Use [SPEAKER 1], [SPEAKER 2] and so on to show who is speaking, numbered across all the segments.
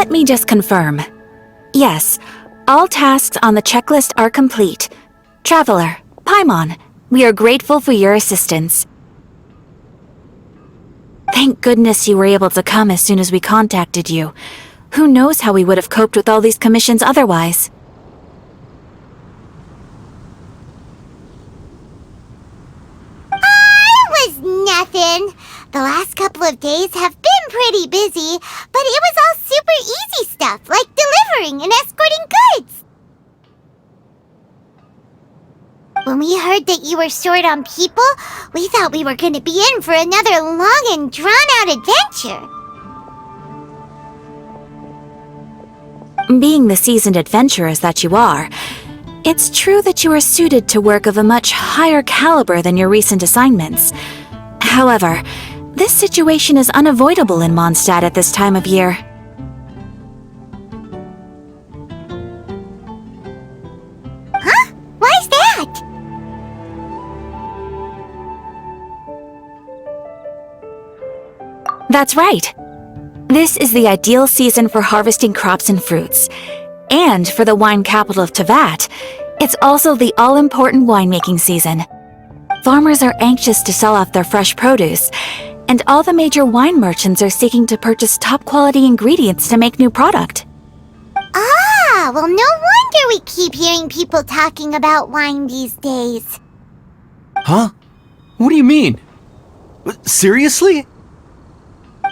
[SPEAKER 1] Let me just confirm. Yes, all tasks on the checklist are complete. Traveler, Pаймон, we are grateful for your assistance. Thank goodness you were able to come as soon as we contacted you. Who knows how we would have coped with all these commissions otherwise?
[SPEAKER 2] It was nothing. The last couple of days have been pretty busy, but it was all super easy stuff, like delivering and escorting goods. When we heard that you were short on people, we thought we were going to be in for another long and drawn-out adventure.
[SPEAKER 1] Being the seasoned adventurers that you are, it's true that you are suited to work of a much higher caliber than your recent assignments. However, this situation is unavoidable in Moндштадте at this time of year.
[SPEAKER 2] Huh? Why's that?
[SPEAKER 1] That's right. This is the ideal season for harvesting crops and fruits. And for the wine capital of Teyvat, it's also the all-important winemaking season. Farmers are anxious to sell off their fresh produce, and all the major wine merchants are seeking to purchase top-quality ingredients to make new product.
[SPEAKER 2] Ah, well, no wonder we keep hearing people talking about wine these days.
[SPEAKER 3] Huh? What do you mean? Seriously?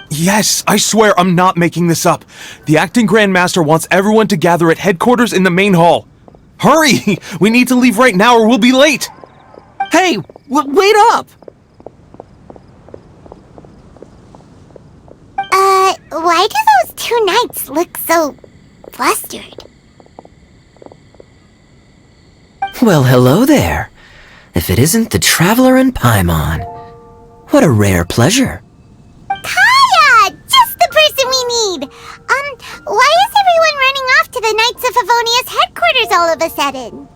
[SPEAKER 3] Yes, I swear I'm not making this up. The acting Grandmaster wants everyone to gather at headquarters in the main hall. Hurry! We need to leave right now or we'll be late! Hey! Wait up!
[SPEAKER 2] Why do those two knights look so flustered?
[SPEAKER 4] Well, hello there. If it isn't the Traveler and Pаймон. What a rare pleasure.
[SPEAKER 2] Kaya! Just the person we need! Why is everyone running off to the Knights of Evonius headquarters all of a sudden?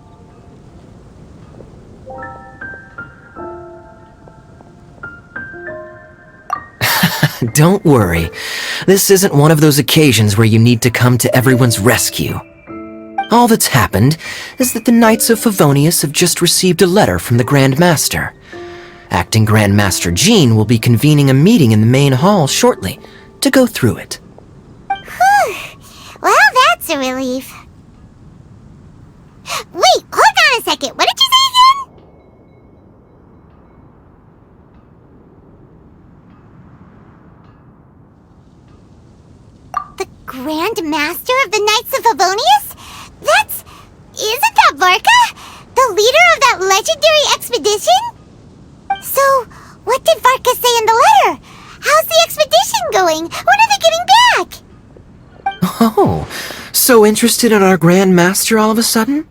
[SPEAKER 4] Don't worry. This isn't one of those occasions where you need to come to everyone's rescue. All that's happened is that the Knights of Evonius have just received a letter from the Grand Master. Acting Grand Master Jean will be convening a meeting in the main hall shortly to go through it.
[SPEAKER 2] Whew. Well, that's a relief. Wait, hold on a second. What did you say again? The Grand Master of the Knights of Evonius? Isn't that Varka? The leader of that legendary expedition? So, what did Varka say in the letter? How's the expedition going? When are they getting back?
[SPEAKER 4] Oh, so interested in our Grand Master all of a sudden?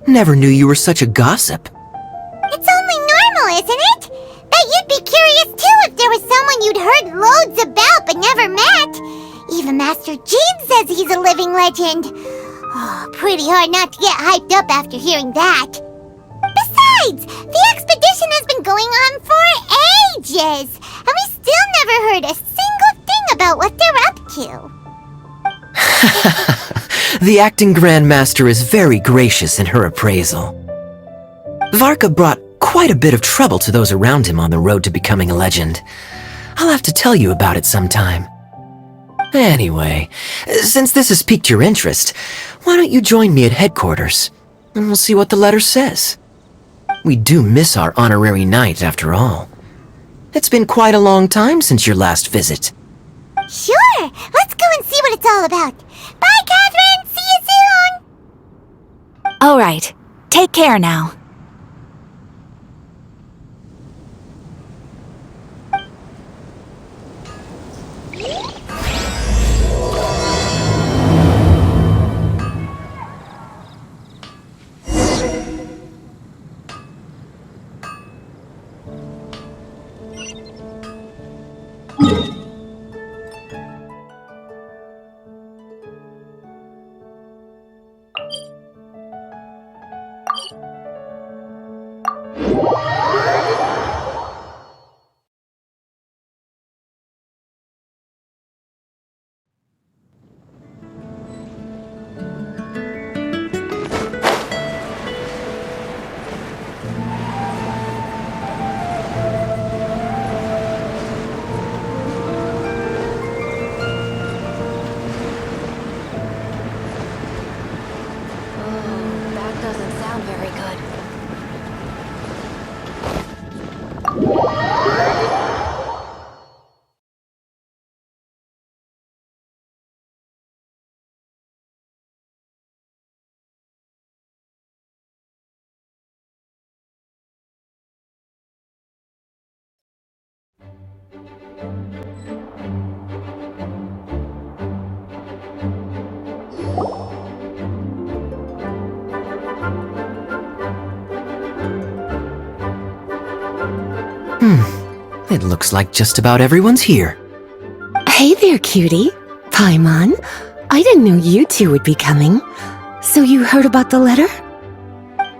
[SPEAKER 4] Never knew you were such a gossip.
[SPEAKER 2] It's only normal, isn't it? That you'd be curious too if there was someone you'd heard loads about but never met. Even Master Jean says he's a living legend. Oh, pretty hard not to get hyped up after hearing that. Besides, the expedition has been going on for ages, and we still never heard a single thing about what they're up to.
[SPEAKER 4] The acting Grand Master is very gracious in her appraisal. Varka brought quite a bit of trouble to those around him on the road to becoming a legend. I'll have to tell you about it sometime. Anyway, since this has piqued your interest, why don't you join me at headquarters, and we'll see what the letter says. We do miss our honorary knight, after all. It's been quite a long time since your last visit.
[SPEAKER 2] Sure, let's go and see what it's all about. Bye, Catherine! See you soon!
[SPEAKER 1] All right, take care now.
[SPEAKER 4] It looks like just about everyone's here.
[SPEAKER 5] Hey there, cutie. Paimon. I didn't know you two would be coming. So you heard about the letter?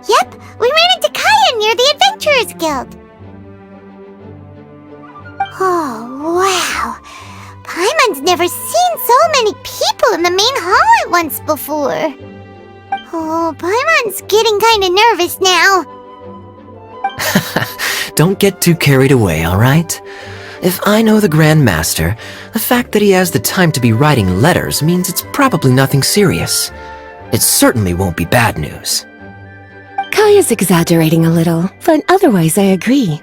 [SPEAKER 2] Yep, we ran into Kaya near the Adventurers Guild. Oh, wow. Paimon's never seen so many people in the main hall at once before. Oh, Paimon's getting kinda nervous now.
[SPEAKER 4] Don't get too carried away, alright? If I know the Grand Master, the fact that he has the time to be writing letters means it's probably nothing serious. It certainly won't be bad news.
[SPEAKER 5] Kaya's exaggerating a little, but otherwise I agree.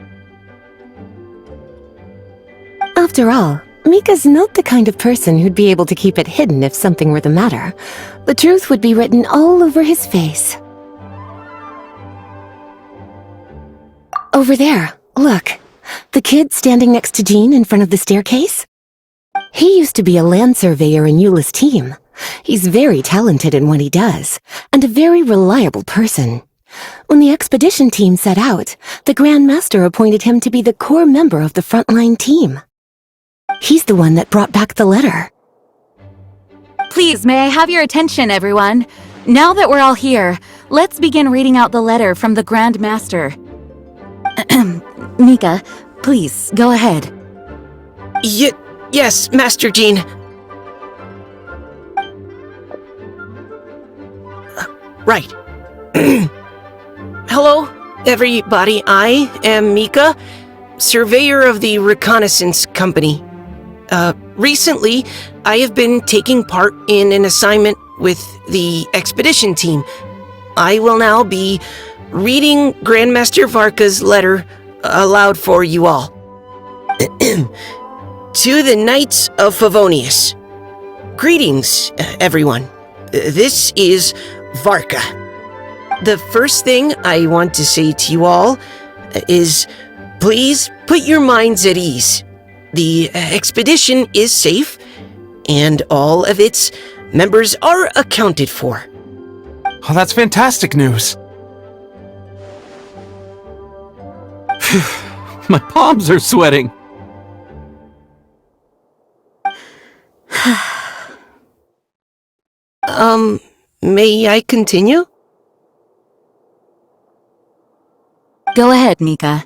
[SPEAKER 5] After all, Mika's not the kind of person who'd be able to keep it hidden if something were the matter. The truth would be written all over his face. Over there, look. The kid standing next to Jean in front of the staircase? He used to be a land surveyor in Eula's team. He's very talented in what he does, and a very reliable person. When the expedition team set out, the Grand Master appointed him to be the core member of the frontline team. He's the one that brought back the letter.
[SPEAKER 1] Please, may I have your attention, everyone? Now that we're all here, let's begin reading out the letter from the Grand Master. Mika, please, go ahead.
[SPEAKER 4] Yes, Master Jean. Right. Hello, everybody. I am Mika, surveyor of the Reconnaissance Company. Recently, I have been taking part in an assignment with the expedition team. I will now be reading Grandmaster Varka's letter aloud for you all. To the Knights of Evonius. Greetings, everyone. This is Varka. The first thing I want to say to you all is, please put your minds at ease. The expedition is safe, and all of its members are accounted for.
[SPEAKER 3] Oh, that's fantastic news. My palms are sweating.
[SPEAKER 4] May I continue?
[SPEAKER 1] Go ahead, Mika.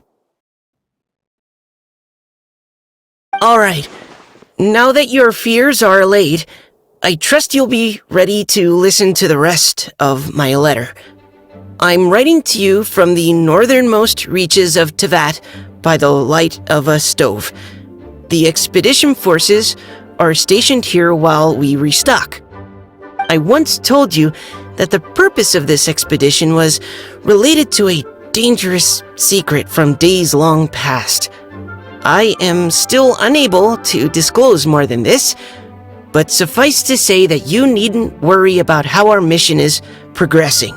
[SPEAKER 4] Alright. Now that your fears are allayed, I trust you'll be ready to listen to the rest of my letter. I'm writing to you from the northernmost reaches of Tevat by the light of a stove. The expedition forces are stationed here while we restock. I once told you that the purpose of this expedition was related to a dangerous secret from days long past. I am still unable to disclose more than this, but suffice to say that you needn't worry about how our mission is progressing.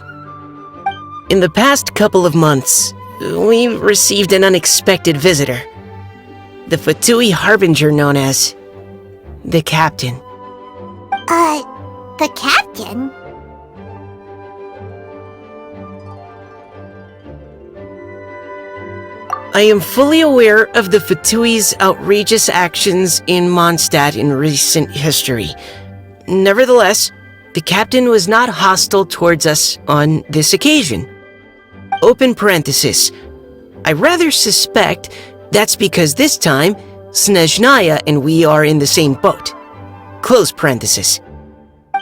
[SPEAKER 4] In the past couple of months, we received an unexpected visitor. The Fatui Harbinger known as the Captain.
[SPEAKER 2] The Captain?
[SPEAKER 4] I am fully aware of the Fatui's outrageous actions in Mondstadt in recent history. Nevertheless, the Captain was not hostile towards us on this occasion. Open parenthesis. I rather suspect that's because this time, Snezhnaya and we are in the same boat. Close parenthesis.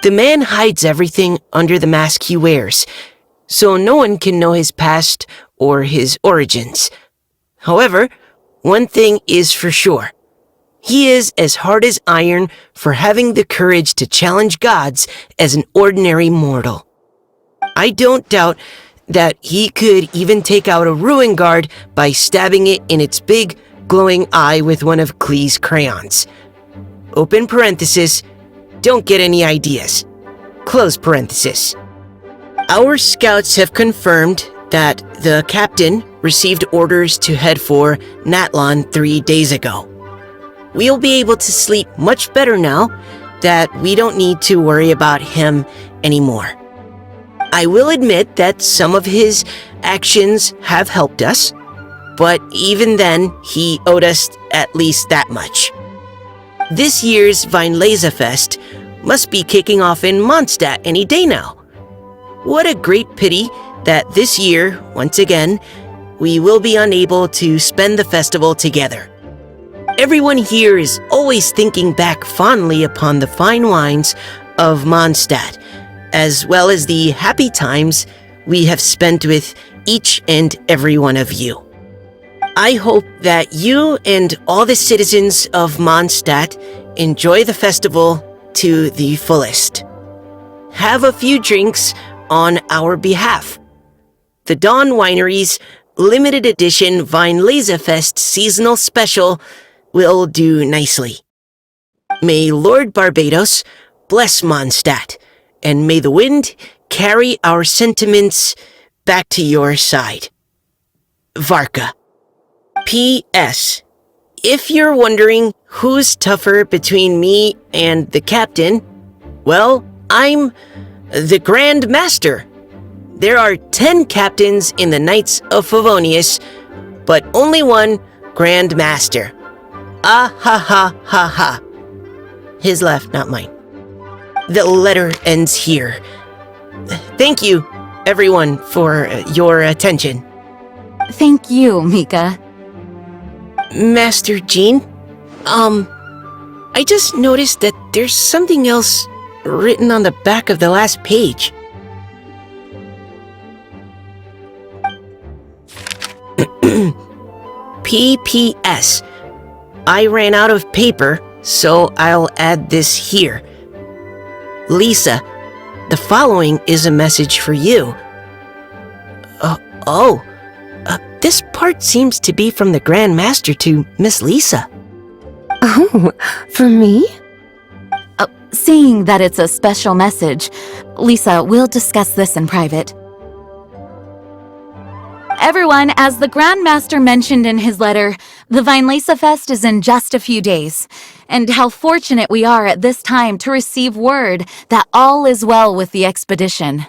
[SPEAKER 4] The man hides everything under the mask he wears, so no one can know his past or his origins. However, one thing is for sure. He is as hard as iron for having the courage to challenge gods as an ordinary mortal. I don't doubt that he could even take out a ruin guard by stabbing it in its big, glowing eye with one of Klee's crayons. Open parenthesis, don't get any ideas. Close parenthesis. Our scouts have confirmed that the Captain received orders to head for Natlan 3 days ago. We'll be able to sleep much better now that we don't need to worry about him anymore. I will admit that some of his actions have helped us,
[SPEAKER 6] but even then, he owed us at least that much. This year's Weinlese Fest must be kicking off in Mondstadt any day now. What a great pity that this year, once again, we will be unable to spend the festival together. Everyone here is always thinking back fondly upon the fine wines of Mondstadt, as well as the happy times we have spent with each and every one of you. I hope that you and all the citizens of Mondstadt enjoy the festival to the fullest. Have a few drinks on our behalf. The Dawn Winery's limited edition Weinlese Fest seasonal special will do nicely. May Lord Barbados bless Mondstadt, and may the wind carry our sentiments back to your side. Varka. P.S. If you're wondering who's tougher between me and the captain, well, I'm the Grand Master. There are 10 captains in the Knights of Evonius, but only one Grand Master. Ah ha ha ha ha. His laugh, not mine. The letter ends here. Thank you, everyone, for your attention.
[SPEAKER 1] Thank you, Mika.
[SPEAKER 6] Master Jean, I just noticed that there's something else written on the back of the last page. P.P.S. I ran out of paper, so I'll add this here. Lisa, the following is a message for you. This part seems to be from the Grand Master to Miss Lisa.
[SPEAKER 5] Oh, for me?
[SPEAKER 1] Seeing that it's a special message, Lisa, we'll discuss this in private. Everyone, as the Grand Master mentioned in his letter, the Weinlese Fest is in just a few days, and how fortunate we are at this time to receive word that all is well with the expedition.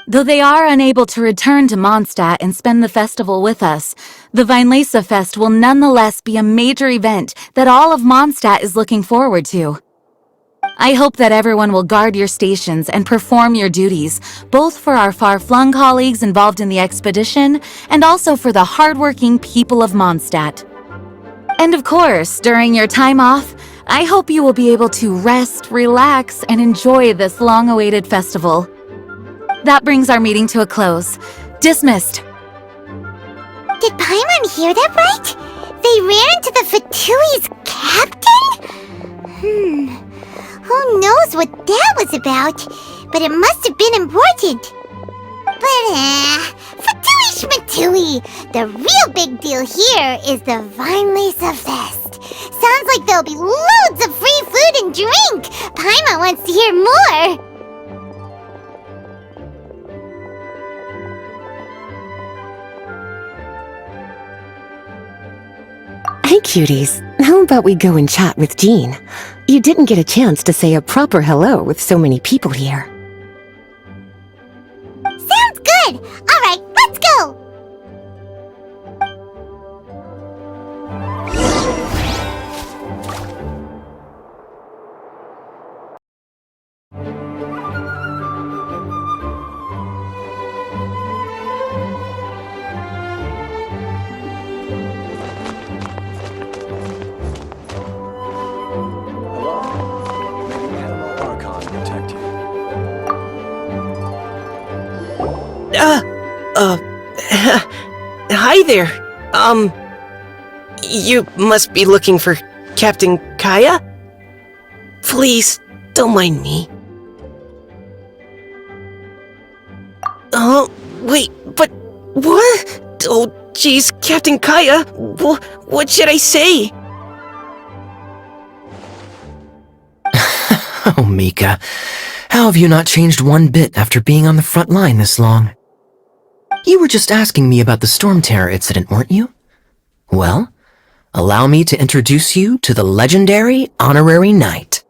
[SPEAKER 1] Though they are unable to return to Mondstadt and spend the festival with us, the Weinlese Fest will nonetheless be a major event that all of Mondstadt is looking forward to. I hope that everyone will guard your stations and perform your duties, both for our far-flung colleagues involved in the expedition and also for the hardworking people of Mondstadt. And of course, during your time off, I hope you will be able to rest, relax, and enjoy this long-awaited festival. That brings our meeting to a close. Dismissed.
[SPEAKER 2] Did Paimon hear that right? They ran into the Fatui's captain? Who knows what that was about? But it must have been important. But Fatui Schmatui! The real big deal here is the Weinlese Fest. Sounds like there'll be loads of free food and drink! Paimon wants to hear more!
[SPEAKER 5] Hey, cuties. How about we go and chat with Jean? You didn't get a chance to say a proper hello with so many people here.
[SPEAKER 2] Sounds good! Alright, let's go!
[SPEAKER 6] Hi there. You must be looking for Captain Kaya? Please, don't mind me. Oh, wait, but what? Oh, jeez, Captain Kaya, what should I say?
[SPEAKER 4] Oh, Mika, how have you not changed one bit after being on the front line this long? You were just asking me about the Storm Terror incident, weren't you? Well, allow me to introduce you to the legendary Honorary Knight.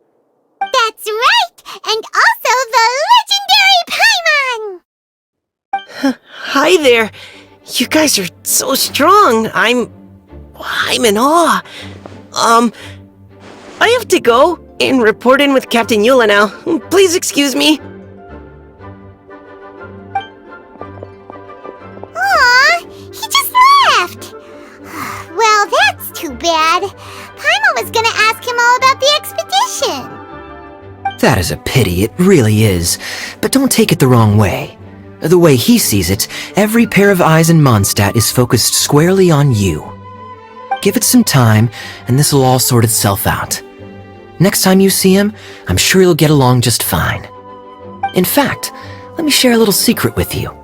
[SPEAKER 2] That's right! And also the legendary Paimon!
[SPEAKER 6] Hi there. You guys are so strong. I'm in awe. I have to go and report in with Captain Eula now. Please excuse me.
[SPEAKER 2] Aw, he just left. Well, that's too bad. Pаймon was gonna ask him all about the expedition.
[SPEAKER 4] That is a pity, it really is. But don't take it the wrong way. The way he sees it, every pair of eyes in Mondstadt is focused squarely on you. Give it some time, and this'll all sort itself out. Next time you see him, I'm sure you'll get along just fine. In fact, let me share a little secret with you.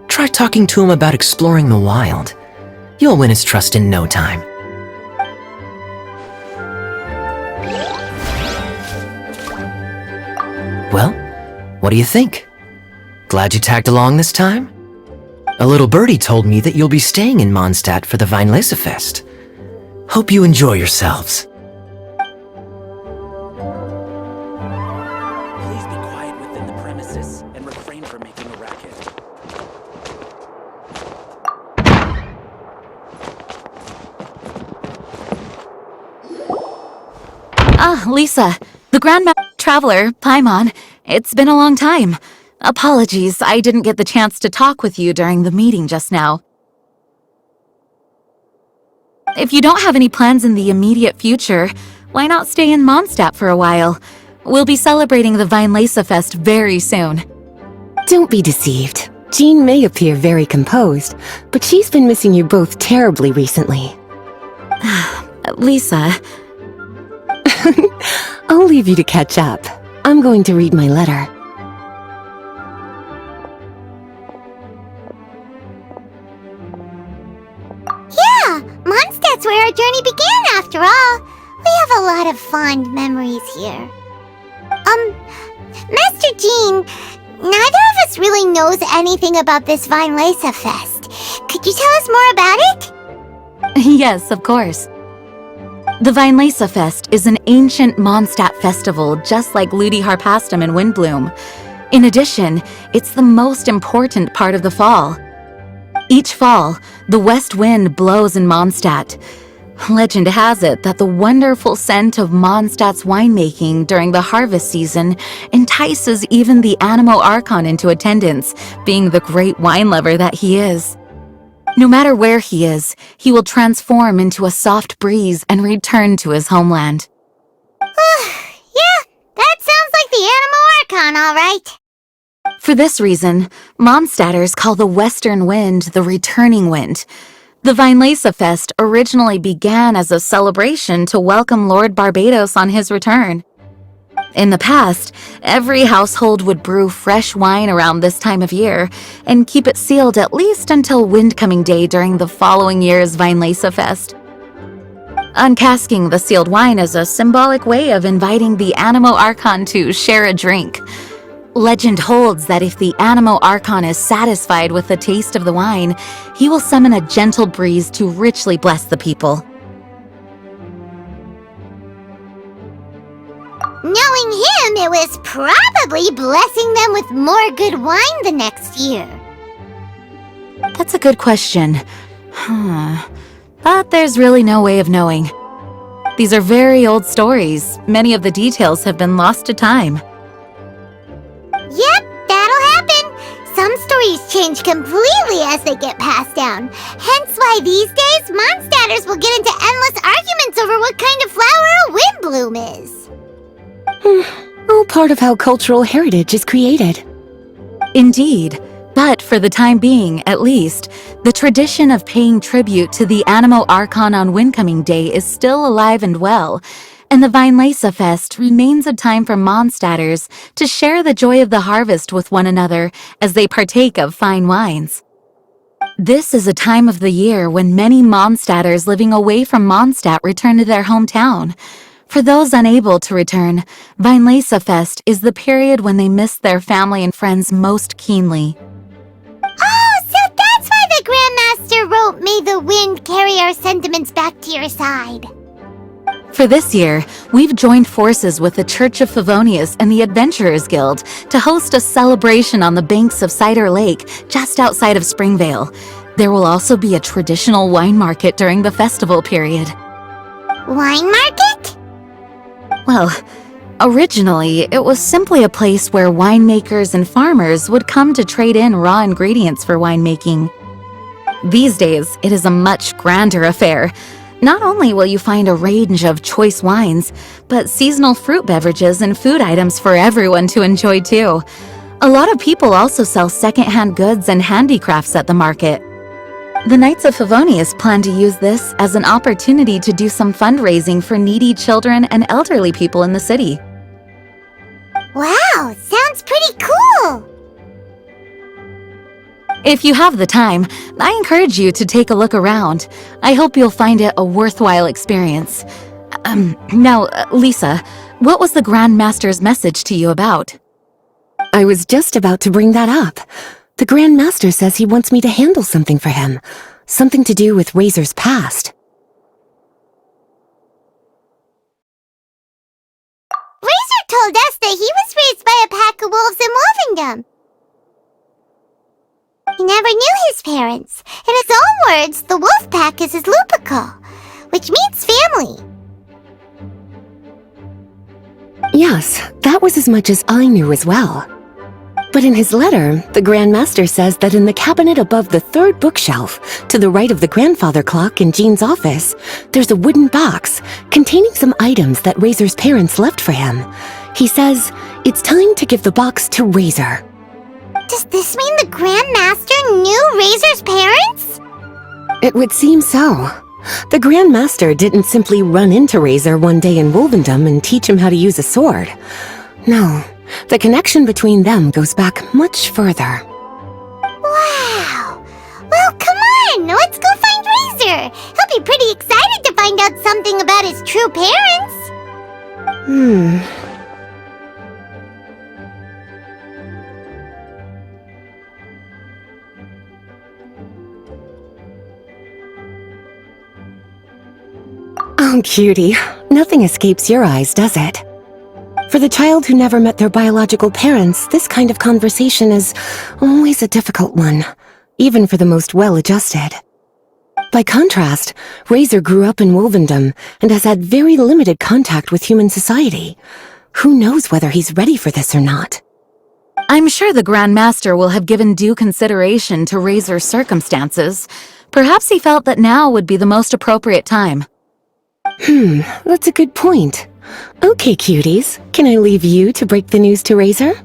[SPEAKER 4] Try talking to him about exploring the wild. You'll win his trust in no time. Well, what do you think? Glad you tagged along this time? A little birdie told me that you'll be staying in Mondstadt for the Weinlese Fest. Hope you enjoy yourselves.
[SPEAKER 7] Please be quiet within the premises and refrain from making a racket.
[SPEAKER 1] Ah, Lisa, the Grand Traveler, Paimon. It's been a long time. Apologies, I didn't get the chance to talk with you during the meeting just now. If you don't have any plans in the immediate future, why not stay in Mondstadt for a while? We'll be celebrating the Weinlese Fest very soon.
[SPEAKER 5] Don't be deceived. Jean may appear very composed, but she's been missing you both terribly recently.
[SPEAKER 1] Lisa,
[SPEAKER 5] I'll leave you to catch up. I'm going to read my letter.
[SPEAKER 2] Yeah, Mondstadt's where our journey began after all. We have a lot of fond memories here. Master Jean, neither of us really knows anything about this Weinlese Fest. Could you tell us more about it?
[SPEAKER 1] yes, of course. The Weinlese Fest is an ancient Mondstadt festival just like Ludi Harpastum and Windbloom. In addition, it's the most important part of the fall. Each fall, the west wind blows in Mondstadt. Legend has it that the wonderful scent of Mondstadt's winemaking during the harvest season entices even the Animo Archon into attendance, being the great wine lover that he is. No matter where he is, he will transform into a soft breeze and return to his homeland.
[SPEAKER 2] Yeah, that sounds like the Animo Archon, all right.
[SPEAKER 1] For this reason, Mondstadters call the western wind the returning wind. The Weinlese Fest originally began as a celebration to welcome Lord Barbados on his return. In the past, every household would brew fresh wine around this time of year and keep it sealed at least until Windcoming Day during the following year's Weinlese Fest. Uncasking the sealed wine is a symbolic way of inviting the Animo Archon to share a drink. Legend holds that if the Animo Archon is satisfied with the taste of the wine, he will summon a gentle breeze to richly bless the people.
[SPEAKER 2] Knowing him, it was probably blessing them with more good wine the next year.
[SPEAKER 1] That's a good question. But there's really no way of knowing. These are very old stories. Many of the details have been lost to time.
[SPEAKER 2] Yep, that'll happen. Some stories change completely as they get passed down. Hence why these days, Mondstadters will get into endless arguments over what kind of flower a windbloom is.
[SPEAKER 5] All part of how cultural heritage is created.
[SPEAKER 1] Indeed, but for the time being, at least, the tradition of paying tribute to the Animo Archon on Windcoming Day is still alive and well, and the Weinlese Fest remains a time for Mondstadters to share the joy of the harvest with one another as they partake of fine wines. This is a time of the year when many Mondstadters living away from Mondstadt return to their hometown. For those unable to return, Weinlese Fest is the period when they miss their family and friends most keenly.
[SPEAKER 2] Oh, so that's why the Grandmaster wrote, "May the wind carry our sentiments back to your side."
[SPEAKER 1] For this year, we've joined forces with the Church of Evonius and the Adventurers Guild to host a celebration on the banks of Cider Lake just outside of Springvale. There will also be a traditional wine market during the festival period.
[SPEAKER 2] Wine market?
[SPEAKER 1] Well, originally, it was simply a place where winemakers and farmers would come to trade in raw ingredients for winemaking. These days, it is a much grander affair. Not only will you find a range of choice wines, but seasonal fruit beverages and food items for everyone to enjoy too. A lot of people also sell secondhand goods and handicrafts at the market. The Knights of Evonius plan to use this as an opportunity to do some fundraising for needy children and elderly people in the city.
[SPEAKER 2] Wow, sounds pretty cool!
[SPEAKER 1] If you have the time, I encourage you to take a look around. I hope you'll find it a worthwhile experience. Now, Lisa, what was the Grand Master's message to you about?
[SPEAKER 5] I was just about to bring that up. The Grand Master says he wants me to handle something for him. Something to do with Рэйзор's past.
[SPEAKER 2] Рэйzor told us that he was raised by a pack of wolves in Wolvendom. He never knew his parents. In his own words, the wolf pack is his lupical, which means family.
[SPEAKER 5] Yes, that was as much as I knew as well. But in his letter, the Grand Master says that in the cabinet above the third bookshelf, to the right of the grandfather clock in Jean's office, there's a wooden box containing some items that Рэйzor's parents left for him. He says it's time to give the box to Рэйzor.
[SPEAKER 2] Does this mean the Grand Master knew Рэйzor's parents?
[SPEAKER 5] It would seem so. The Grand Master didn't simply run into Рэйzor one day in Wolvendom and teach him how to use a sword. No, the connection between them goes back much further.
[SPEAKER 2] Wow! Well, come on! Let's go find Рэйzor! He'll be pretty excited to find out something about his true parents!
[SPEAKER 5] Oh, cutie. Nothing escapes your eyes, does it? For the child who never met their biological parents, this kind of conversation is always a difficult one, even for the most well-adjusted. By contrast, Рэйzor grew up in Wolvendom and has had very limited contact with human society. Who knows whether he's ready for this or not?
[SPEAKER 1] I'm sure the Grand Master will have given due consideration to Рэйzor's circumstances. Perhaps he felt that now would be the most appropriate time.
[SPEAKER 5] That's a good point. Okay, cuties, can I leave you to break the news to Рэйzor?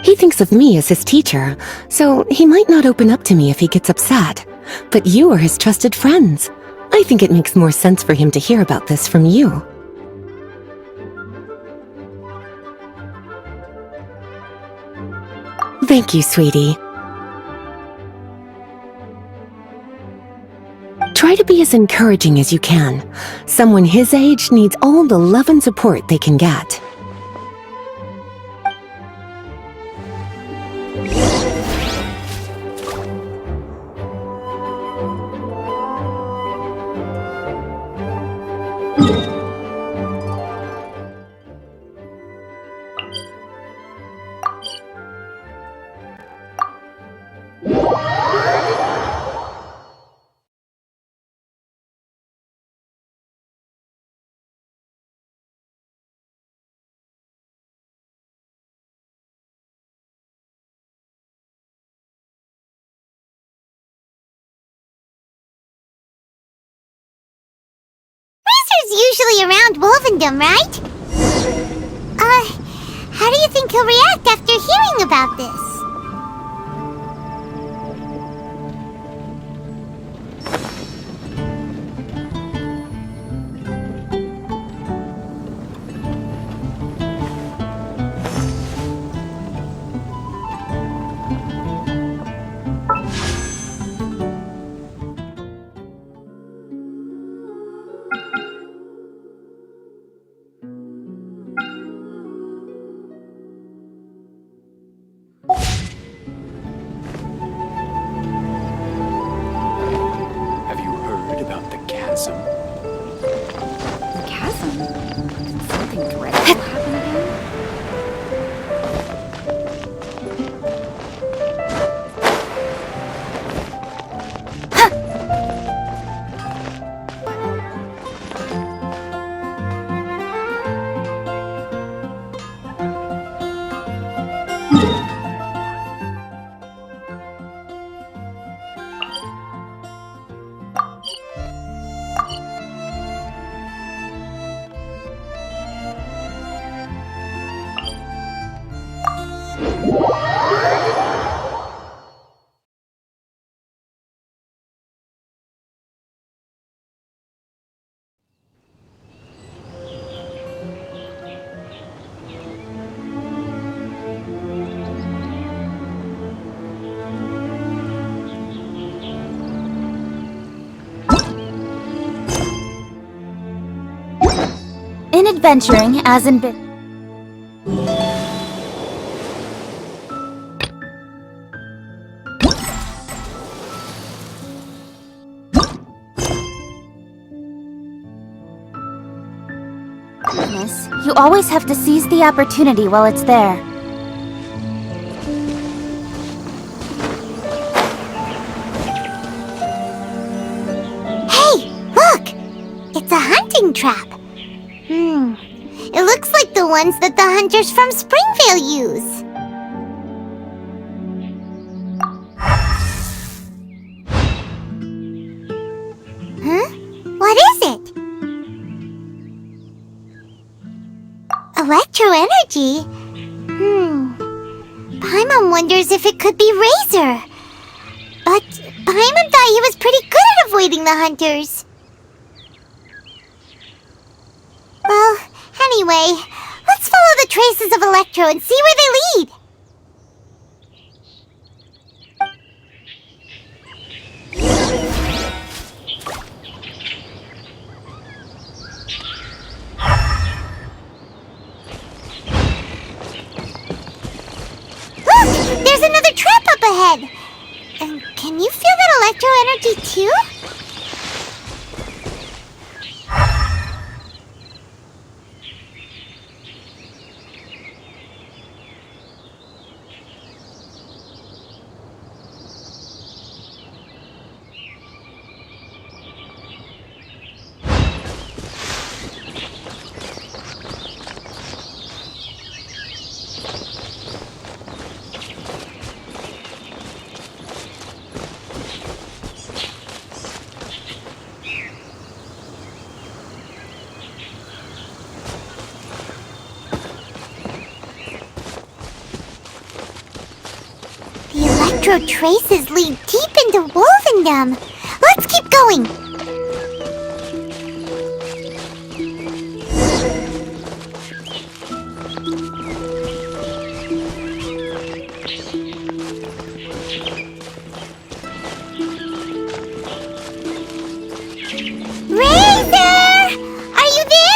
[SPEAKER 5] He thinks of me as his teacher, so he might not open up to me if he gets upset. But you are his trusted friends. I think it makes more sense for him to hear about this from you. Thank you, sweetie. Try to be as encouraging as you can. Someone his age needs all the love and support they can get.
[SPEAKER 2] Usually around Wolvendom, right? How do you think he'll react after hearing about this?
[SPEAKER 1] Venturing hasn't been... You always have to seize the opportunity while it's there.
[SPEAKER 2] Hey, look! It's a hunting trap. It looks like the ones that the hunters from Springvale use. Huh? What is it? Electro energy? Pаймon wonders if it could be Рэйzor. But Pаймon thought he was pretty good at avoiding the hunters. Well, anyway, let's follow the traces of Electro and see where they lead. There's another trap up ahead! And can you feel that electro energy too? Electro traces lead deep into Wolvendom. Let's keep going. Рэйzor! Are you there?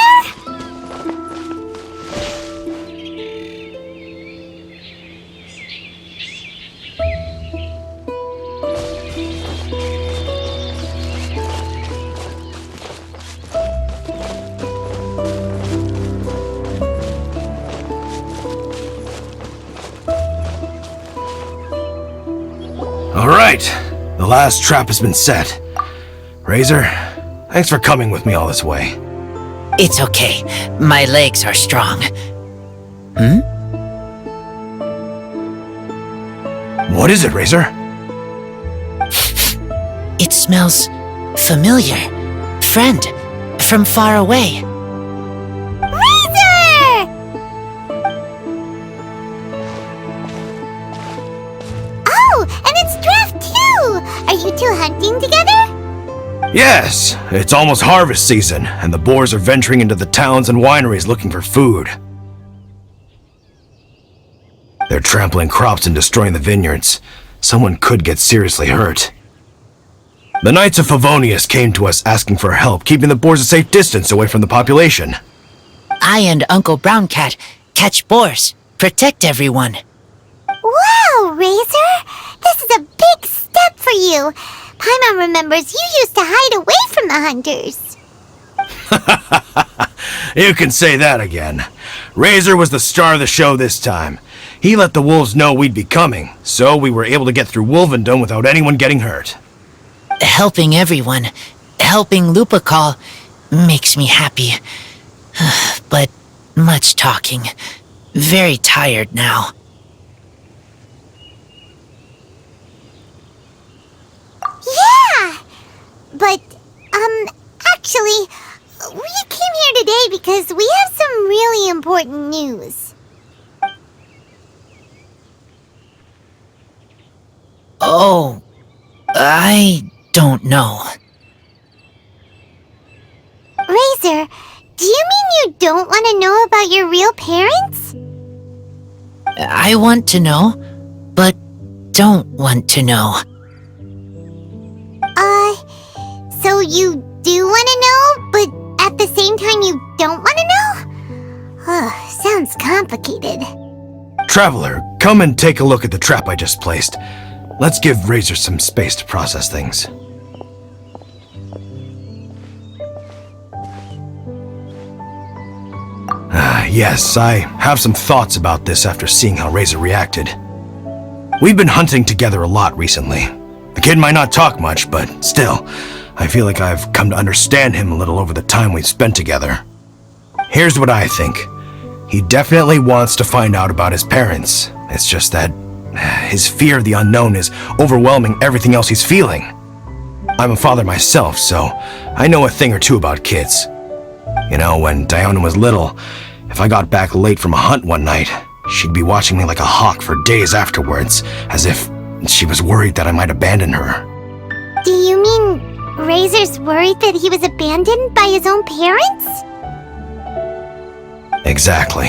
[SPEAKER 8] All right, the last trap has been set. Рэйzor, thanks for coming with me all this way.
[SPEAKER 4] It's okay. My legs are strong.
[SPEAKER 8] What is it, Рэйzor?
[SPEAKER 4] It smells familiar. Friend, from far away.
[SPEAKER 2] Рэйzor! Oh, and it's Draft too! Are you two hunting together?
[SPEAKER 8] Yes, it's almost harvest season, and the boars are venturing into the towns and wineries looking for food. They're trampling crops and destroying the vineyards. Someone could get seriously hurt. The Knights of Evonius came to us asking for help, keeping the boars a safe distance away from the population.
[SPEAKER 4] I and Uncle Brown Cat catch boars, protect everyone.
[SPEAKER 2] Wow, Рэйzor! This is a big step for you. Pаймon remembers you used to hide away from the hunters.
[SPEAKER 8] You can say that again. Рэйzor was the star of the show this time. He let the wolves know we'd be coming, so we were able to get through Wolvendom without anyone getting hurt.
[SPEAKER 4] Helping everyone, helping Lupercal, makes me happy. But much talking. Very tired now.
[SPEAKER 2] Yeah! But, actually, we came here today because we have some really important news.
[SPEAKER 4] Oh, I don't know.
[SPEAKER 2] Рэйzor, do you mean you don't want to know about your real parents?
[SPEAKER 4] I want to know, but don't want to know.
[SPEAKER 2] So you do want to know, but at the same time you don't want to know?
[SPEAKER 8] Traveler, come and take a look at the trap I just placed. Let's give Рэйзор some space to process things. Yes, I have some thoughts about this after seeing how Рэйzor reacted. We've been hunting together a lot recently. The kid might not talk much, but still, I feel like I've come to understand him a little over the time we've spent together. Here's what I think. He definitely wants to find out about his parents. It's just that his fear of the unknown is overwhelming everything else he's feeling. I'm a father myself, so I know a thing or two about kids. You know, when Diona was little, if I got back late from a hunt one night, she'd be watching me like a hawk for days afterwards, as if she was worried that I might abandon her.
[SPEAKER 2] Do you mean Рэйzor's worried that he was abandoned by his own parents?
[SPEAKER 8] Exactly.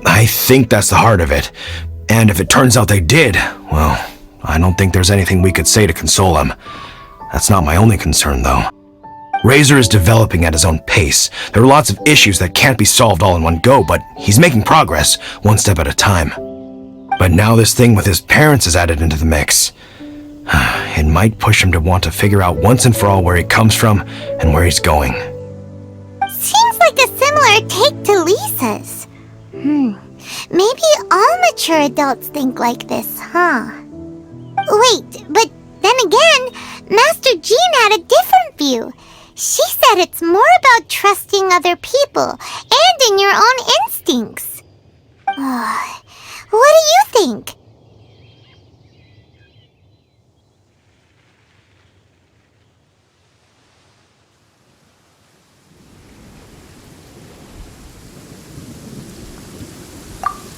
[SPEAKER 8] I think that's the heart of it. And if it turns out they did, well, I don't think there's anything we could say to console him. That's not my only concern, though. Рэйzor is developing at his own pace. There are lots of issues that can't be solved all in one go, but he's making progress, one step at a time. But now this thing with his parents is added into the mix. It might push him to want to figure out once and for all where he comes from and where he's going.
[SPEAKER 2] Seems like a similar take to Lisa's. Maybe all mature adults think like this, huh? Wait, but then again, Master Jean had a different view. She said it's more about trusting other people and in your own instincts. What do you think?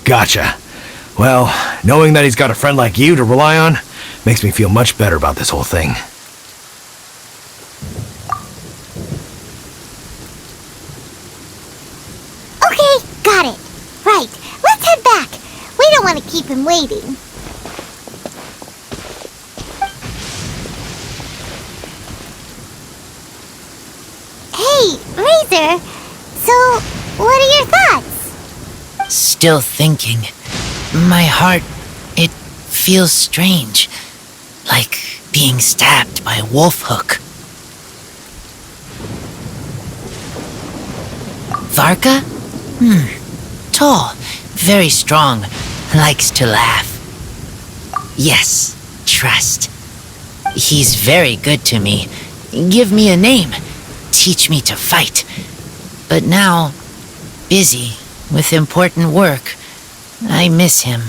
[SPEAKER 8] Gotcha. Well, knowing that he's got a friend like you to rely on makes me feel much better about this whole thing.
[SPEAKER 2] Okay, got it. Right, let's head back. We don't want to keep him waiting. Hey, Рэйzor. So, what are your thoughts?
[SPEAKER 9] Still thinking. My heart, it feels strange. Like being stabbed by a wolf hook. Varka? Tall, very strong, likes to laugh. Yes, trust. He's very good to me. Give me a name. Teach me to fight. But now, busy with important work. I miss him.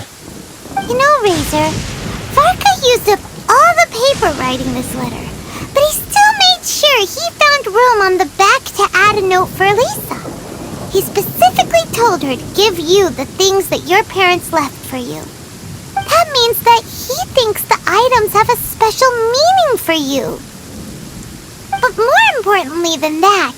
[SPEAKER 2] You know, Рэйzor, Varka used up all the paper writing this letter, but he still made sure he found room on the back to add a note for Lisa. He specifically told her to give you the things that your parents left for you. That means that he thinks the items have a special meaning for you. But more importantly than that,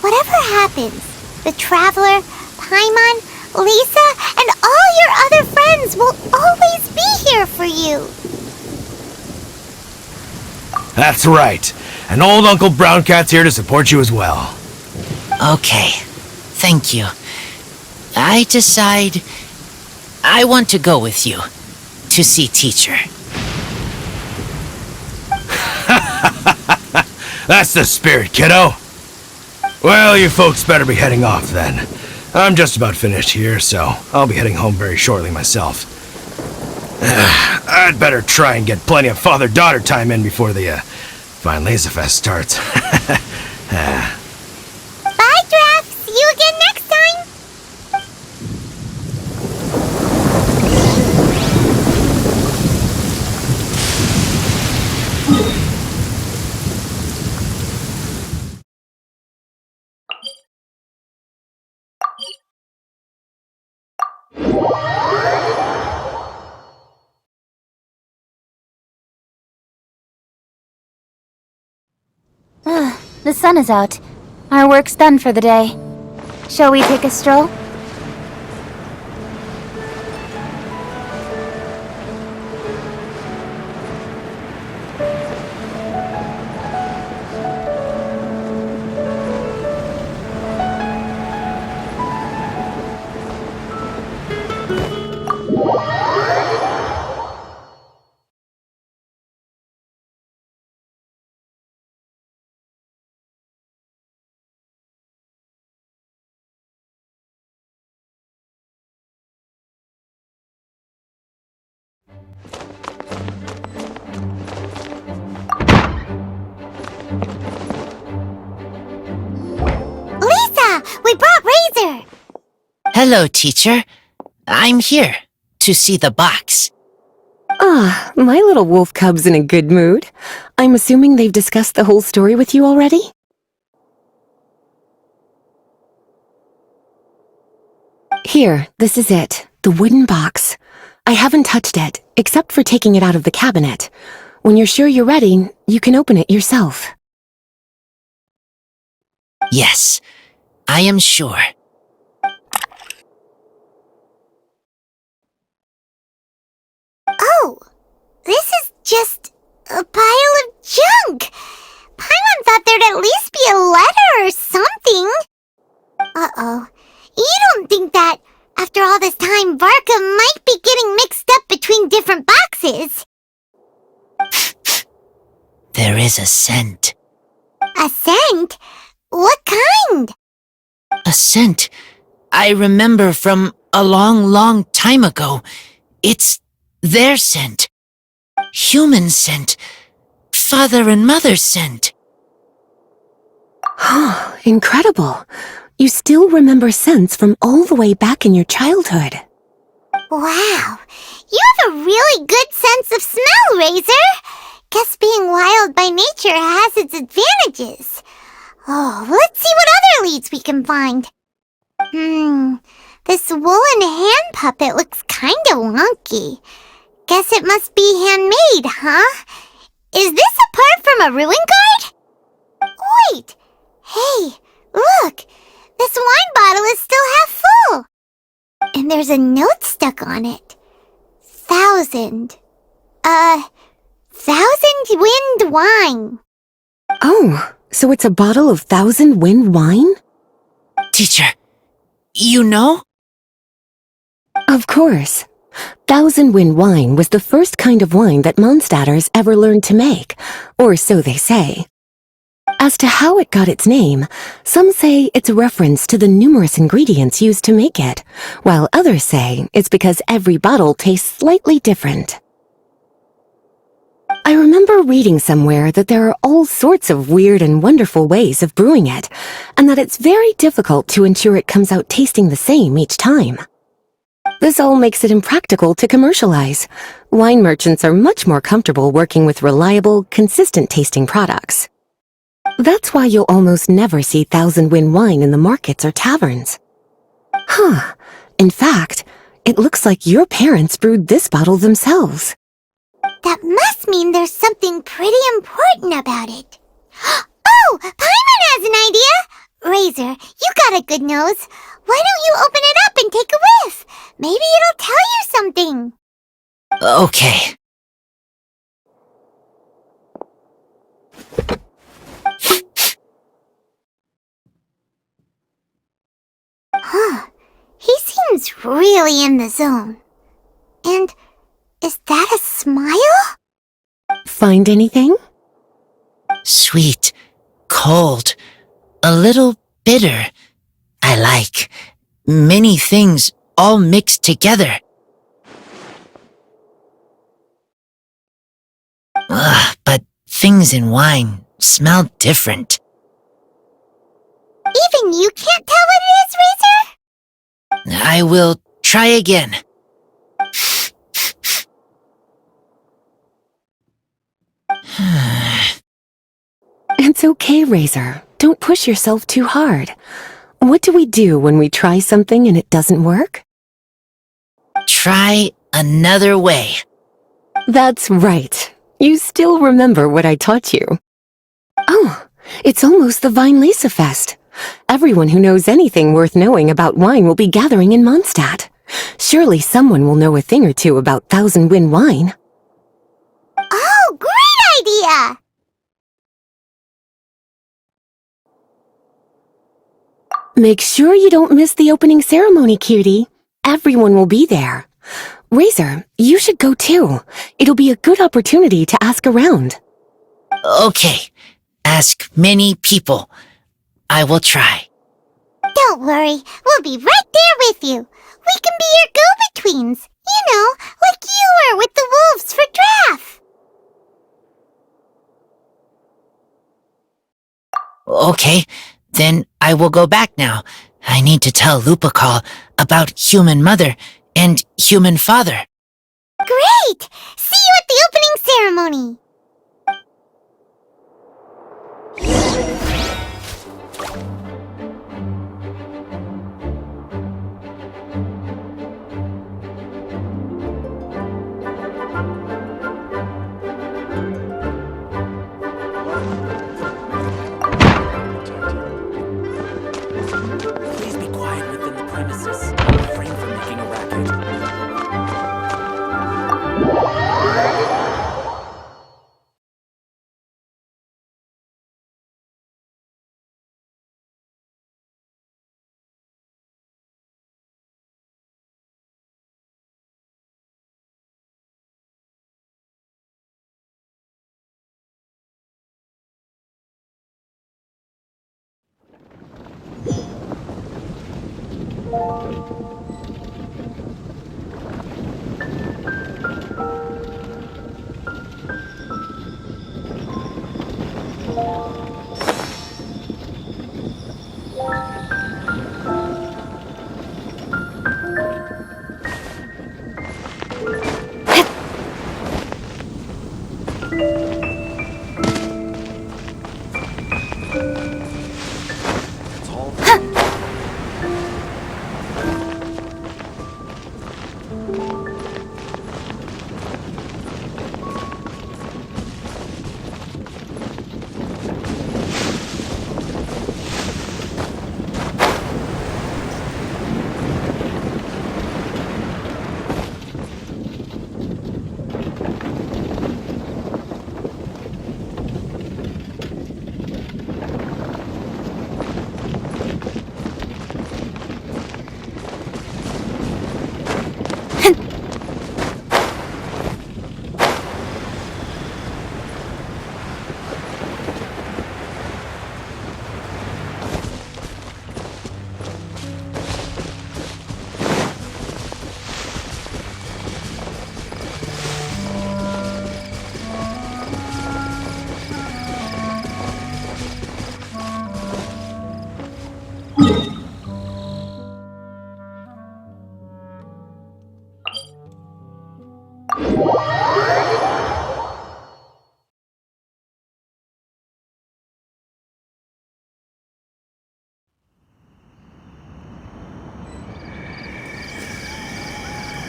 [SPEAKER 2] whatever happens, the Traveler, Pаймon, Lisa, and all your other friends will always be here for you.
[SPEAKER 8] That's right. And old Uncle Brown Cat's here to support you as well.
[SPEAKER 9] Okay, thank you. I decide I want to go with you to see teacher.
[SPEAKER 8] That's the spirit, kiddo. Well, you folks better be heading off then. I'm just about finished here, so I'll be heading home very shortly myself. I'd better try and get plenty of father-daughter time in before the Fine Laser Fest starts.
[SPEAKER 2] Bye, Draft. See you again next time.
[SPEAKER 1] The sun is out. Our work's done for the day. Shall we take a stroll?
[SPEAKER 9] Hello, teacher. I'm here to see the box.
[SPEAKER 5] Ah, my little wolf cub's in a good mood. I'm assuming they've discussed the whole story with you already? Here, this is it, the wooden box. I haven't touched it, except for taking it out of the cabinet. When you're sure you're ready, you can open it yourself.
[SPEAKER 9] Yes, I am sure.
[SPEAKER 2] Oh, this is just a pile of junk. Paimon thought there'd at least be a letter or something. Uh-oh. You don't think that, after all this time, Varka might be getting mixed up between different boxes?
[SPEAKER 9] There is a scent.
[SPEAKER 2] A scent? What kind?
[SPEAKER 9] A scent I remember from a long, long time ago. It's their scent. Human scent. Father and mother scent.
[SPEAKER 5] Incredible. You still remember scents from all the way back in your childhood.
[SPEAKER 2] Wow. You have a really good sense of smell, Рэйзor. Guess being wild by nature has its advantages. Oh, let's see what other leads we can find. This woolen hand puppet looks kinda wonky. Guess it must be handmade, huh? Is this a part from a ruin guard? Wait! Hey, look! This wine bottle is still half full! And there's a note stuck on it. 1,000 wind wine.
[SPEAKER 5] Oh, so it's a bottle of 1,000 wind wine?
[SPEAKER 9] Teacher, you know?
[SPEAKER 5] Of course. 1,000 wind wine was the first kind of wine that Mondstadters ever learned to make, or so they say. As to how it got its name, some say it's a reference to the numerous ingredients used to make it, while others say it's because every bottle tastes slightly different. I remember reading somewhere that there are all sorts of weird and wonderful ways of brewing it, and that it's very difficult to ensure it comes out tasting the same each time. This all makes it impractical to commercialize. Wine merchants are much more comfortable working with reliable, consistent-tasting products. That's why you'll almost never see 1,000 wind wine in the markets or taverns. Huh. In fact, it looks like your parents brewed this bottle themselves.
[SPEAKER 2] That must mean there's something pretty important about it. Oh, Paimon has an idea! Рэйzor, you got a good nose. Why don't you open it up and take a whiff? Maybe it'll tell you something.
[SPEAKER 9] Okay.
[SPEAKER 2] Huh. He seems really in the zone. And is that a smile?
[SPEAKER 5] Find anything?
[SPEAKER 9] Sweet, cold, a little bitter. I like many things all mixed together. But things in wine smell different.
[SPEAKER 2] Even you can't tell what it is, Рэйzor?
[SPEAKER 9] I will try again.
[SPEAKER 5] It's okay, Рэйzor. Don't push yourself too hard. What do we do when we try something and it doesn't work?
[SPEAKER 9] Try another way.
[SPEAKER 5] That's right. You still remember what I taught you. Oh, it's almost the Weinlese Fest. Everyone who knows anything worth knowing about wine will be gathering in Mondstadt. Surely someone will know a thing or two about 1,000 wind wine.
[SPEAKER 2] Oh, great idea!
[SPEAKER 5] Make sure you don't miss the opening ceremony, cutie. Everyone will be there. Рэйzor, you should go too. It'll be a good opportunity to ask around.
[SPEAKER 9] Okay. Ask many people. I will try.
[SPEAKER 2] Don't worry, we'll be right there with you. We can be your go-betweens. You know, like you were with the wolves for Draff.
[SPEAKER 9] Okay, then I will go back now. I need to tell Lupacall about human mother and human father.
[SPEAKER 2] Great! See you at the opening ceremony!
[SPEAKER 7] Please be quiet within the premises and refrain from making a racket.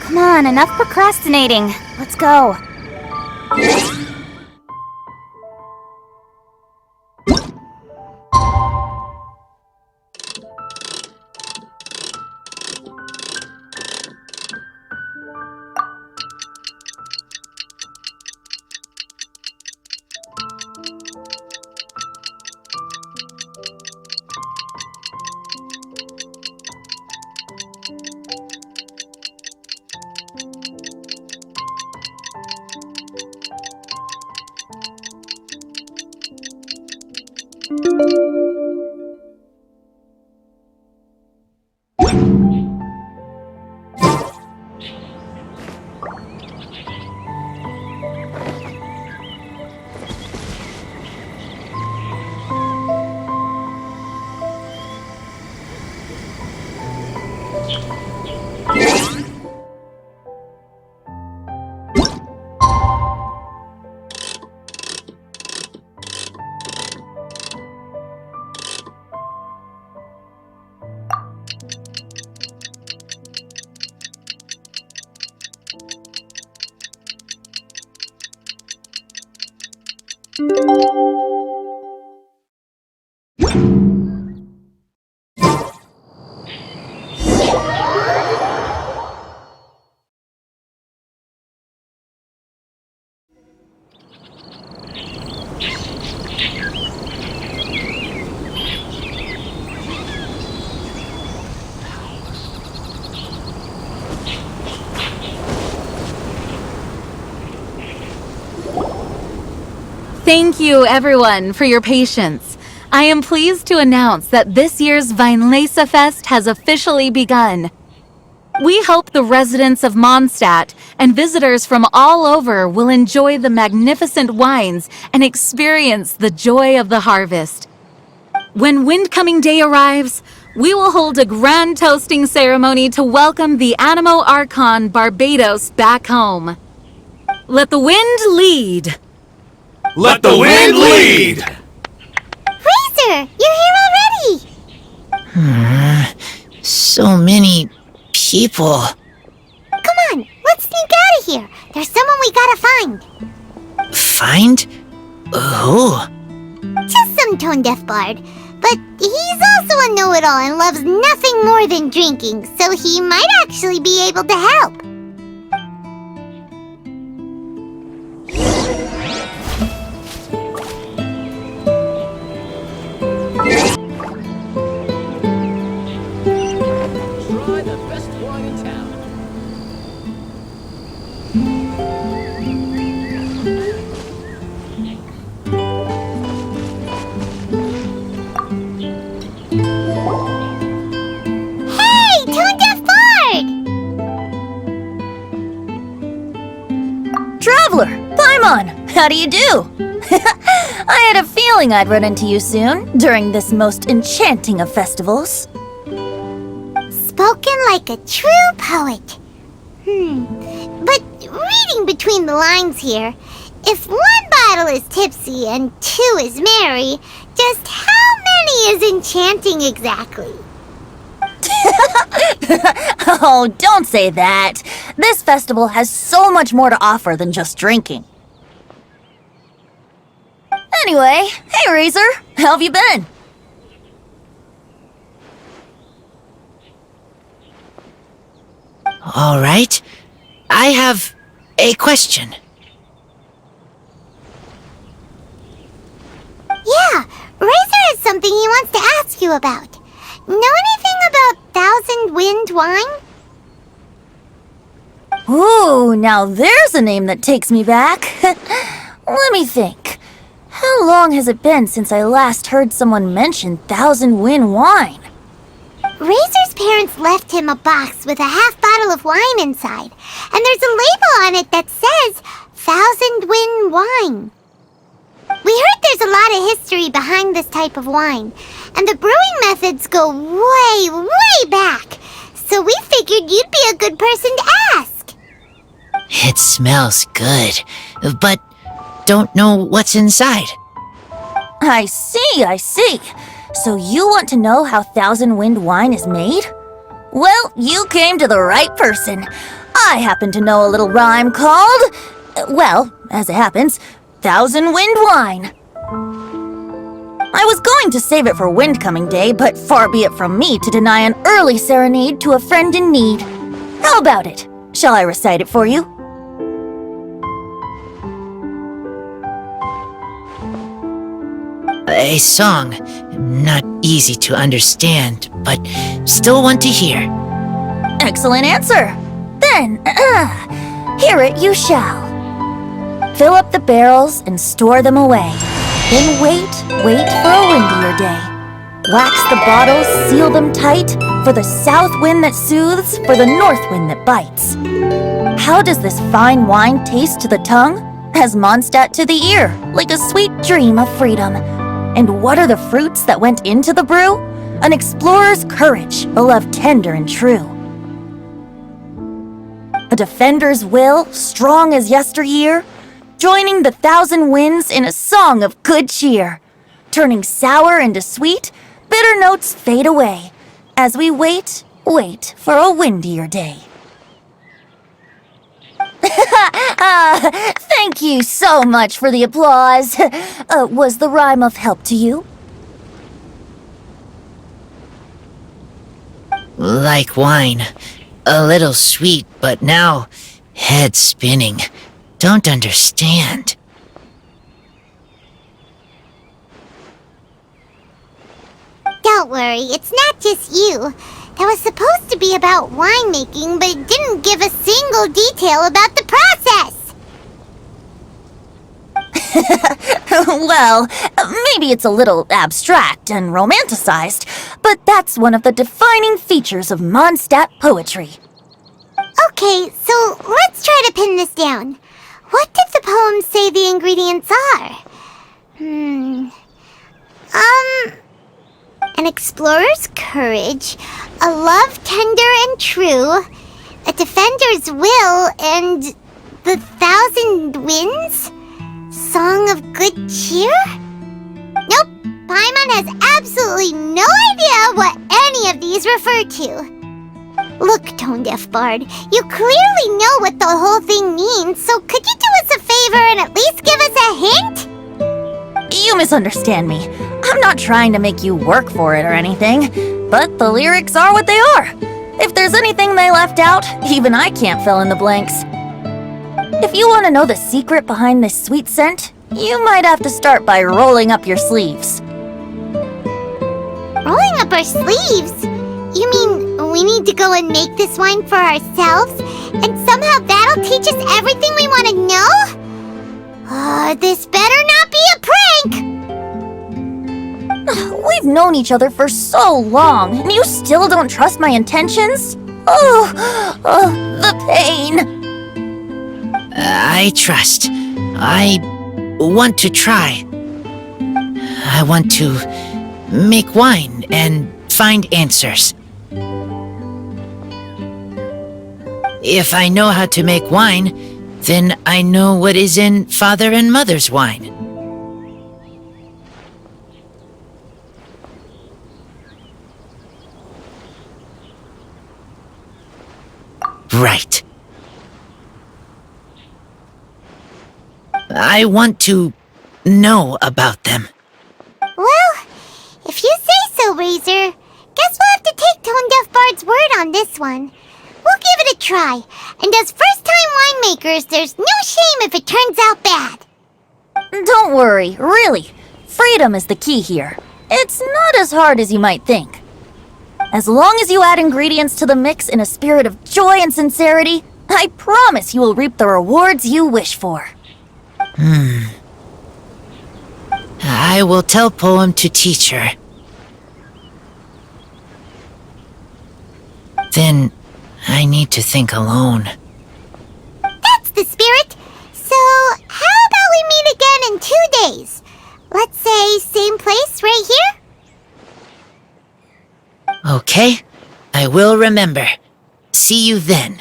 [SPEAKER 2] Come on, enough procrastinating. Let's go.
[SPEAKER 1] Thank you, everyone, for your patience. I am pleased to announce that this year's Weinlese Fest has officially begun. We hope the residents of Moндштадте and visitors from all over will enjoy the magnificent wines and experience the joy of the harvest.
[SPEAKER 10] When Windcoming Day arrives, we will hold a grand toasting ceremony to welcome the Animo Archon Barbados back home. Let the wind lead.
[SPEAKER 3] Let the wind lead!
[SPEAKER 2] Рэйzor, you're here already!
[SPEAKER 9] So many people.
[SPEAKER 2] Come on, let's sneak out of here. There's someone we gotta find.
[SPEAKER 9] Find? Who?
[SPEAKER 2] Just some tone-deaf bard. But he's also a know-it-all and loves nothing more than drinking, so he might actually be able to help.
[SPEAKER 7] Try the best wine in town.
[SPEAKER 2] Hey, tone-deaf bard!
[SPEAKER 1] Traveler, Pаймon, how do you do? I had a feeling I'd run into you soon, during this most enchanting of festivals.
[SPEAKER 2] Spoken like a true poet. But reading between the lines here, if one bottle is tipsy and two is merry, just how many is enchanting exactly?
[SPEAKER 1] Oh, don't say that. This festival has so much more to offer than just drinking. Anyway, hey Рэйzor, how have you been?
[SPEAKER 9] All right. I have a question.
[SPEAKER 2] Yeah, Рэйzor has something he wants to ask you about. Know anything about Thousand Wind wine?
[SPEAKER 1] Ooh, now there's a name that takes me back. Let me think. How long has it been since I last heard someone mention Thousand Wind wine?
[SPEAKER 2] Рэйzor's parents left him a box with a half bottle of wine inside, and there's a label on it that says Thousand Wind wine. We heard there's a lot of history behind this type of wine, and the brewing methods go way, way back, so we figured you'd be a good person to ask.
[SPEAKER 9] It smells good, but don't know what's inside.
[SPEAKER 1] I see. So you want to know how Thousand Wind wine is made? Well, you came to the right person. I happen to know a little rhyme called, well, as it happens, Thousand Wind wine. I was going to save it for Windcoming Day, but far be it from me to deny an early serenade to a friend in need. How about it? Shall I recite it for you?
[SPEAKER 9] A song. Not easy to understand, but still want to hear.
[SPEAKER 1] Excellent answer. Then, hear it you shall. Fill up the barrels and store them away. Then wait for a windier day. Wax the bottles, seal them tight, for the south wind that soothes, for the north wind that bites. How does this fine wine taste to the tongue? As Moндштадте to the ear, like a sweet dream of freedom. And what are the fruits that went into the brew? An explorer's courage, a love tender and true. A defender's will, strong as yesteryear, joining the thousand winds in a song of good cheer. Turning sour into sweet, bitter notes fade away, as we wait for a windier day. Thank you so much for the applause. Was the rhyme of help to you?
[SPEAKER 9] Like wine. A little sweet, but now head spinning. Don't understand.
[SPEAKER 2] Don't worry, it's not just you. That was supposed to be about winemaking, but it didn't give a single detail about the process.
[SPEAKER 1] Well, maybe it's a little abstract and romanticized, but that's one of the defining features of Moндштадте poetry.
[SPEAKER 2] Okay, so let's try to pin this down. What did the poem say the ingredients are? an explorer's courage, a love tender and true, a defender's will, and the 1,000 winds? Song of good cheer? Nope, Paimon has absolutely no idea what any of these refer to. Look, tone-deaf bard, you clearly know what the whole thing means, so could you do us a favor and at least give us a hint?
[SPEAKER 1] You misunderstand me. I'm not trying to make you work for it or anything, but the lyrics are what they are. If there's anything they left out, even I can't fill in the blanks. If you want to know the secret behind this sweet scent, you might have to start by rolling up your sleeves.
[SPEAKER 2] Rolling up our sleeves? You mean we need to go and make this wine for ourselves, and somehow that'll teach us everything we want to know? This better not be a prank!
[SPEAKER 1] We've known each other for so long, and you still don't trust my intentions? The pain!
[SPEAKER 9] I trust. I want to try. I want to make wine and find answers. If I know how to make wine, then I know what is in Father and Mother's wine. Right. I want to know about them.
[SPEAKER 2] Well, if you say so, Рэйзор, guess we'll have to take Tone-Deaf Bard's word on this one. We'll give it a try, and as first-time winemakers, there's no shame if it turns out bad.
[SPEAKER 1] Don't worry, really. Freedom is the key here. It's not as hard as you might think. As long as you add ingredients to the mix in a spirit of joy and sincerity, I promise you will reap the rewards you wish for.
[SPEAKER 9] I will tell Poem to teach her. Then I need to think alone.
[SPEAKER 2] That's the spirit! So, how about we meet again in 2 days? Let's say same place right here?
[SPEAKER 9] Okay, I will remember. See you then.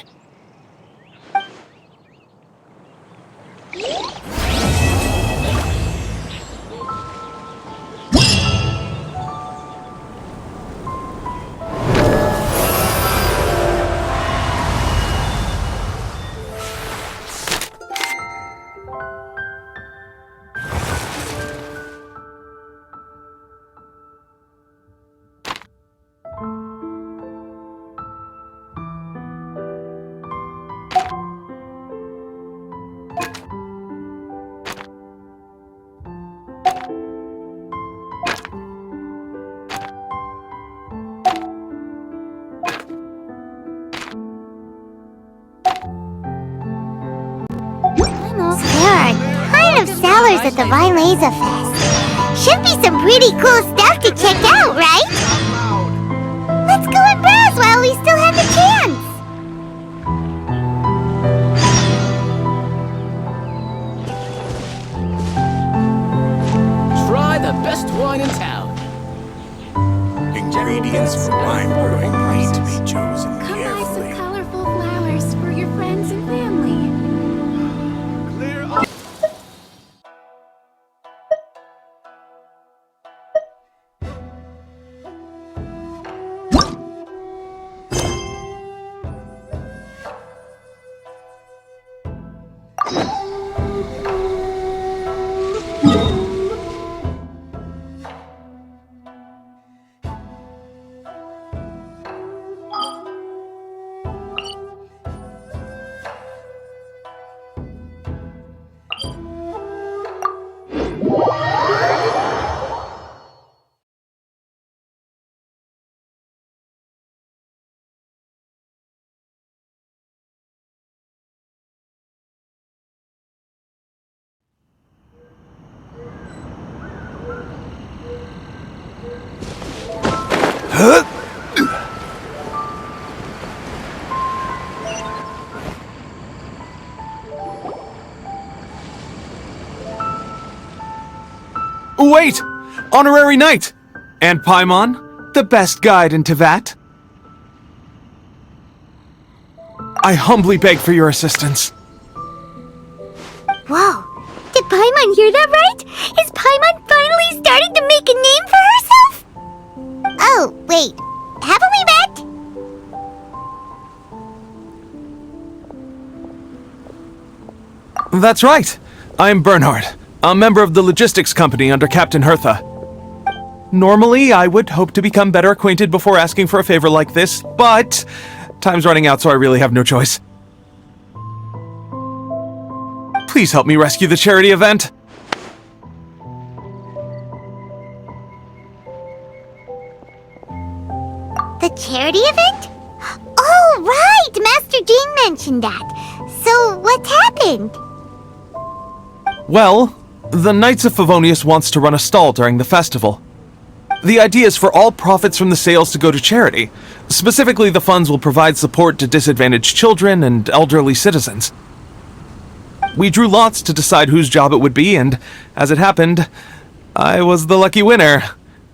[SPEAKER 2] There are a ton of sellers at the Laser Fest. Should be some pretty cool stuff to check out, right? Let's go and browse while we still have the chance.
[SPEAKER 7] Try the best wine in town.
[SPEAKER 11] Ingredients for wine brewing need to be chosen
[SPEAKER 12] Come buy some
[SPEAKER 11] carefully.
[SPEAKER 12] colorful flowers for your friends and family.
[SPEAKER 3] Wait! Honorary Knight! And Pаймon, the best guide in Tevat. I humbly beg for your assistance.
[SPEAKER 2] Whoa, did Paimon hear that right? Is Paimon finally starting to make a name for herself? Oh, wait, haven't we met?
[SPEAKER 3] That's right. I'm Bernhard, a member of the logistics company under Captain Hertha. Normally, I would hope to become better acquainted before asking for a favor like this, but time's running out, so I really have no choice. Please help me rescue the charity event.
[SPEAKER 2] The charity event? Oh, right! Master Jean mentioned that. So, what's happened?
[SPEAKER 3] Well, the Knights of Evonius wants to run a stall during the festival. The idea is for all profits from the sales to go to charity. Specifically, the funds will provide support to disadvantaged children and elderly citizens. We drew lots to decide whose job it would be, and as it happened, I was the lucky winner.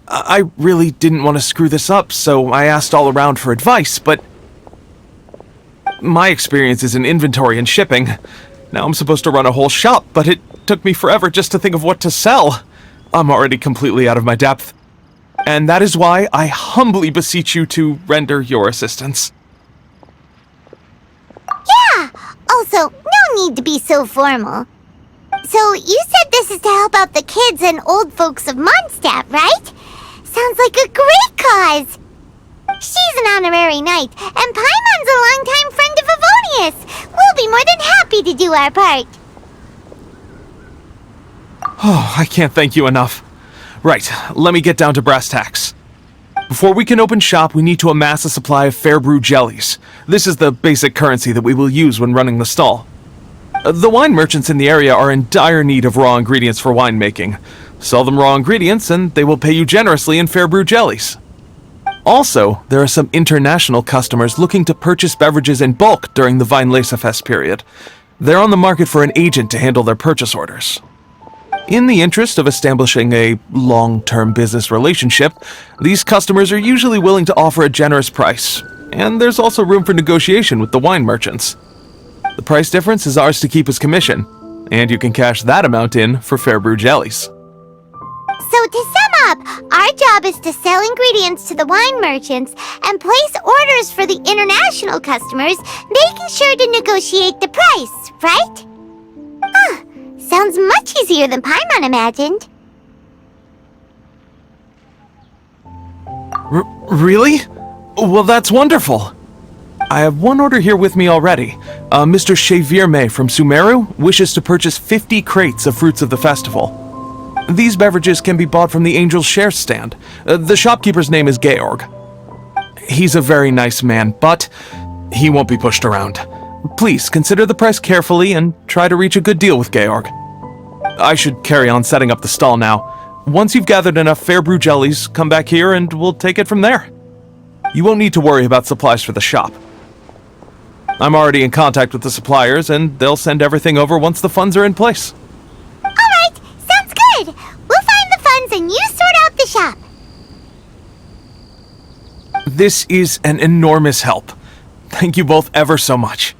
[SPEAKER 3] I really didn't want to screw this up, so I asked all around for advice, but my experience is in inventory and shipping. Now I'm supposed to run a whole shop, but it took me forever just to think of what to sell. I'm already completely out of my depth. And that is why I humbly beseech you to render your assistance.
[SPEAKER 2] Yeah! Also, no need to be so formal. So, you said this is to help out the kids and old folks of Moндштадте, right? Sounds like a great cause! She's an honorary knight, and Paimon's a longtime friend of Evonius! We'll be more than happy to do our part!
[SPEAKER 3] Oh, I can't thank you enough. Right, let me get down to brass tacks. Before we can open shop, we need to amass a supply of fair brew jellies. This is the basic currency that we will use when running the stall. The wine merchants in the area are in dire need of raw ingredients for winemaking. Sell them raw ingredients and they will pay you generously in fair brew jellies. Also, there are some international customers looking to purchase beverages in bulk during the Weinlesefest period. They're on the market for an agent to handle their purchase orders. In the interest of establishing a long-term business relationship, these customers are usually willing to offer a generous price, and there's also room for negotiation with the wine merchants. The price difference is ours to keep as commission, and you can cash that amount in for fair brew jellies.
[SPEAKER 2] So to sum up, our job is to sell ingredients to the wine merchants and place orders for the international customers, making sure to negotiate the price, right? Huh. Sounds much easier than Paimon imagined.
[SPEAKER 3] Really? Well, that's wonderful. I have one order here with me already. Mr. Chevirme from Sumeru wishes to purchase 50 crates of fruits of the festival. These beverages can be bought from the Angel's Share stand. The shopkeeper's name is Georg. He's a very nice man, but he won't be pushed around. Please consider the price carefully and try to reach a good deal with Georg. I should carry on setting up the stall now. Once you've gathered enough fair brew jellies, come back here and we'll take it from there. You won't need to worry about supplies for the shop. I'm already in contact with the suppliers and they'll send everything over once the funds are in place.
[SPEAKER 2] Alright, sounds good. We'll find the funds and you sort out the shop.
[SPEAKER 3] This is an enormous help. Thank you both ever so much.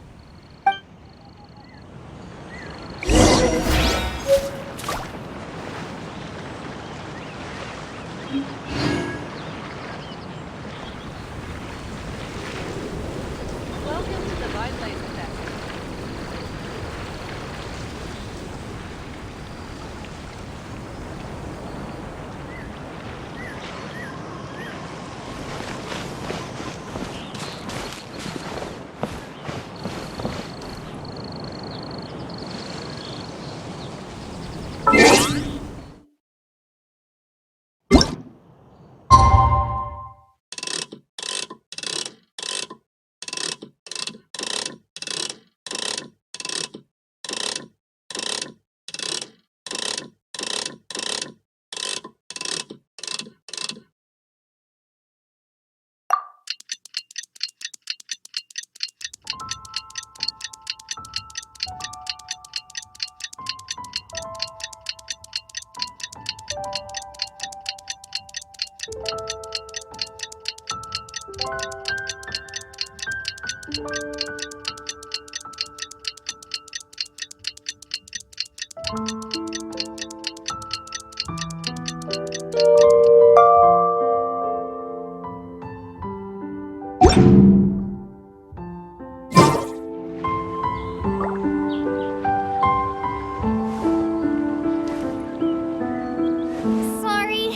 [SPEAKER 12] Sorry.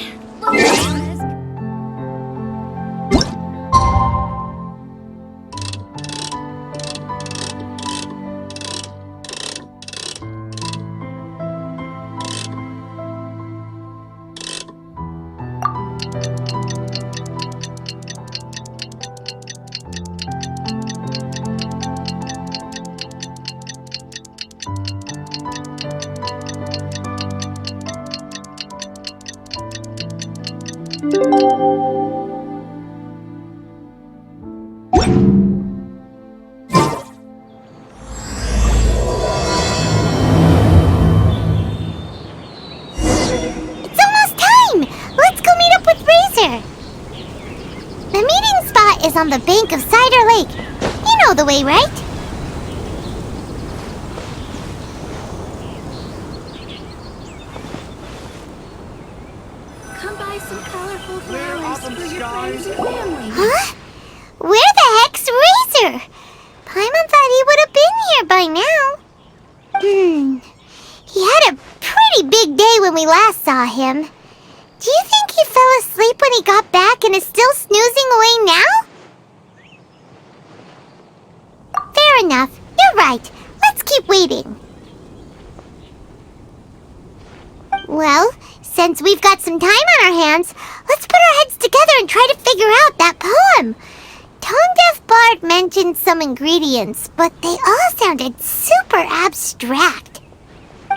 [SPEAKER 2] It's almost time! Let's go meet up with Рэйзор! The meeting spot is on the bank of Cider Lake. You know the way, right?
[SPEAKER 12] Come buy some colorful flowers for your friends and family.
[SPEAKER 2] Huh? Where the heck's Рэйzor? Pаймon thought he would have been here by now. He had a pretty big day when we last saw him. Do you think he fell asleep when he got back and is still snoozing away now? Fair enough. You're right. Let's keep waiting. Well, since we've got some time on our hands, let's put our heads together and try to figure out that poem. Tone-deaf Bard mentioned some ingredients, but they all sounded super abstract.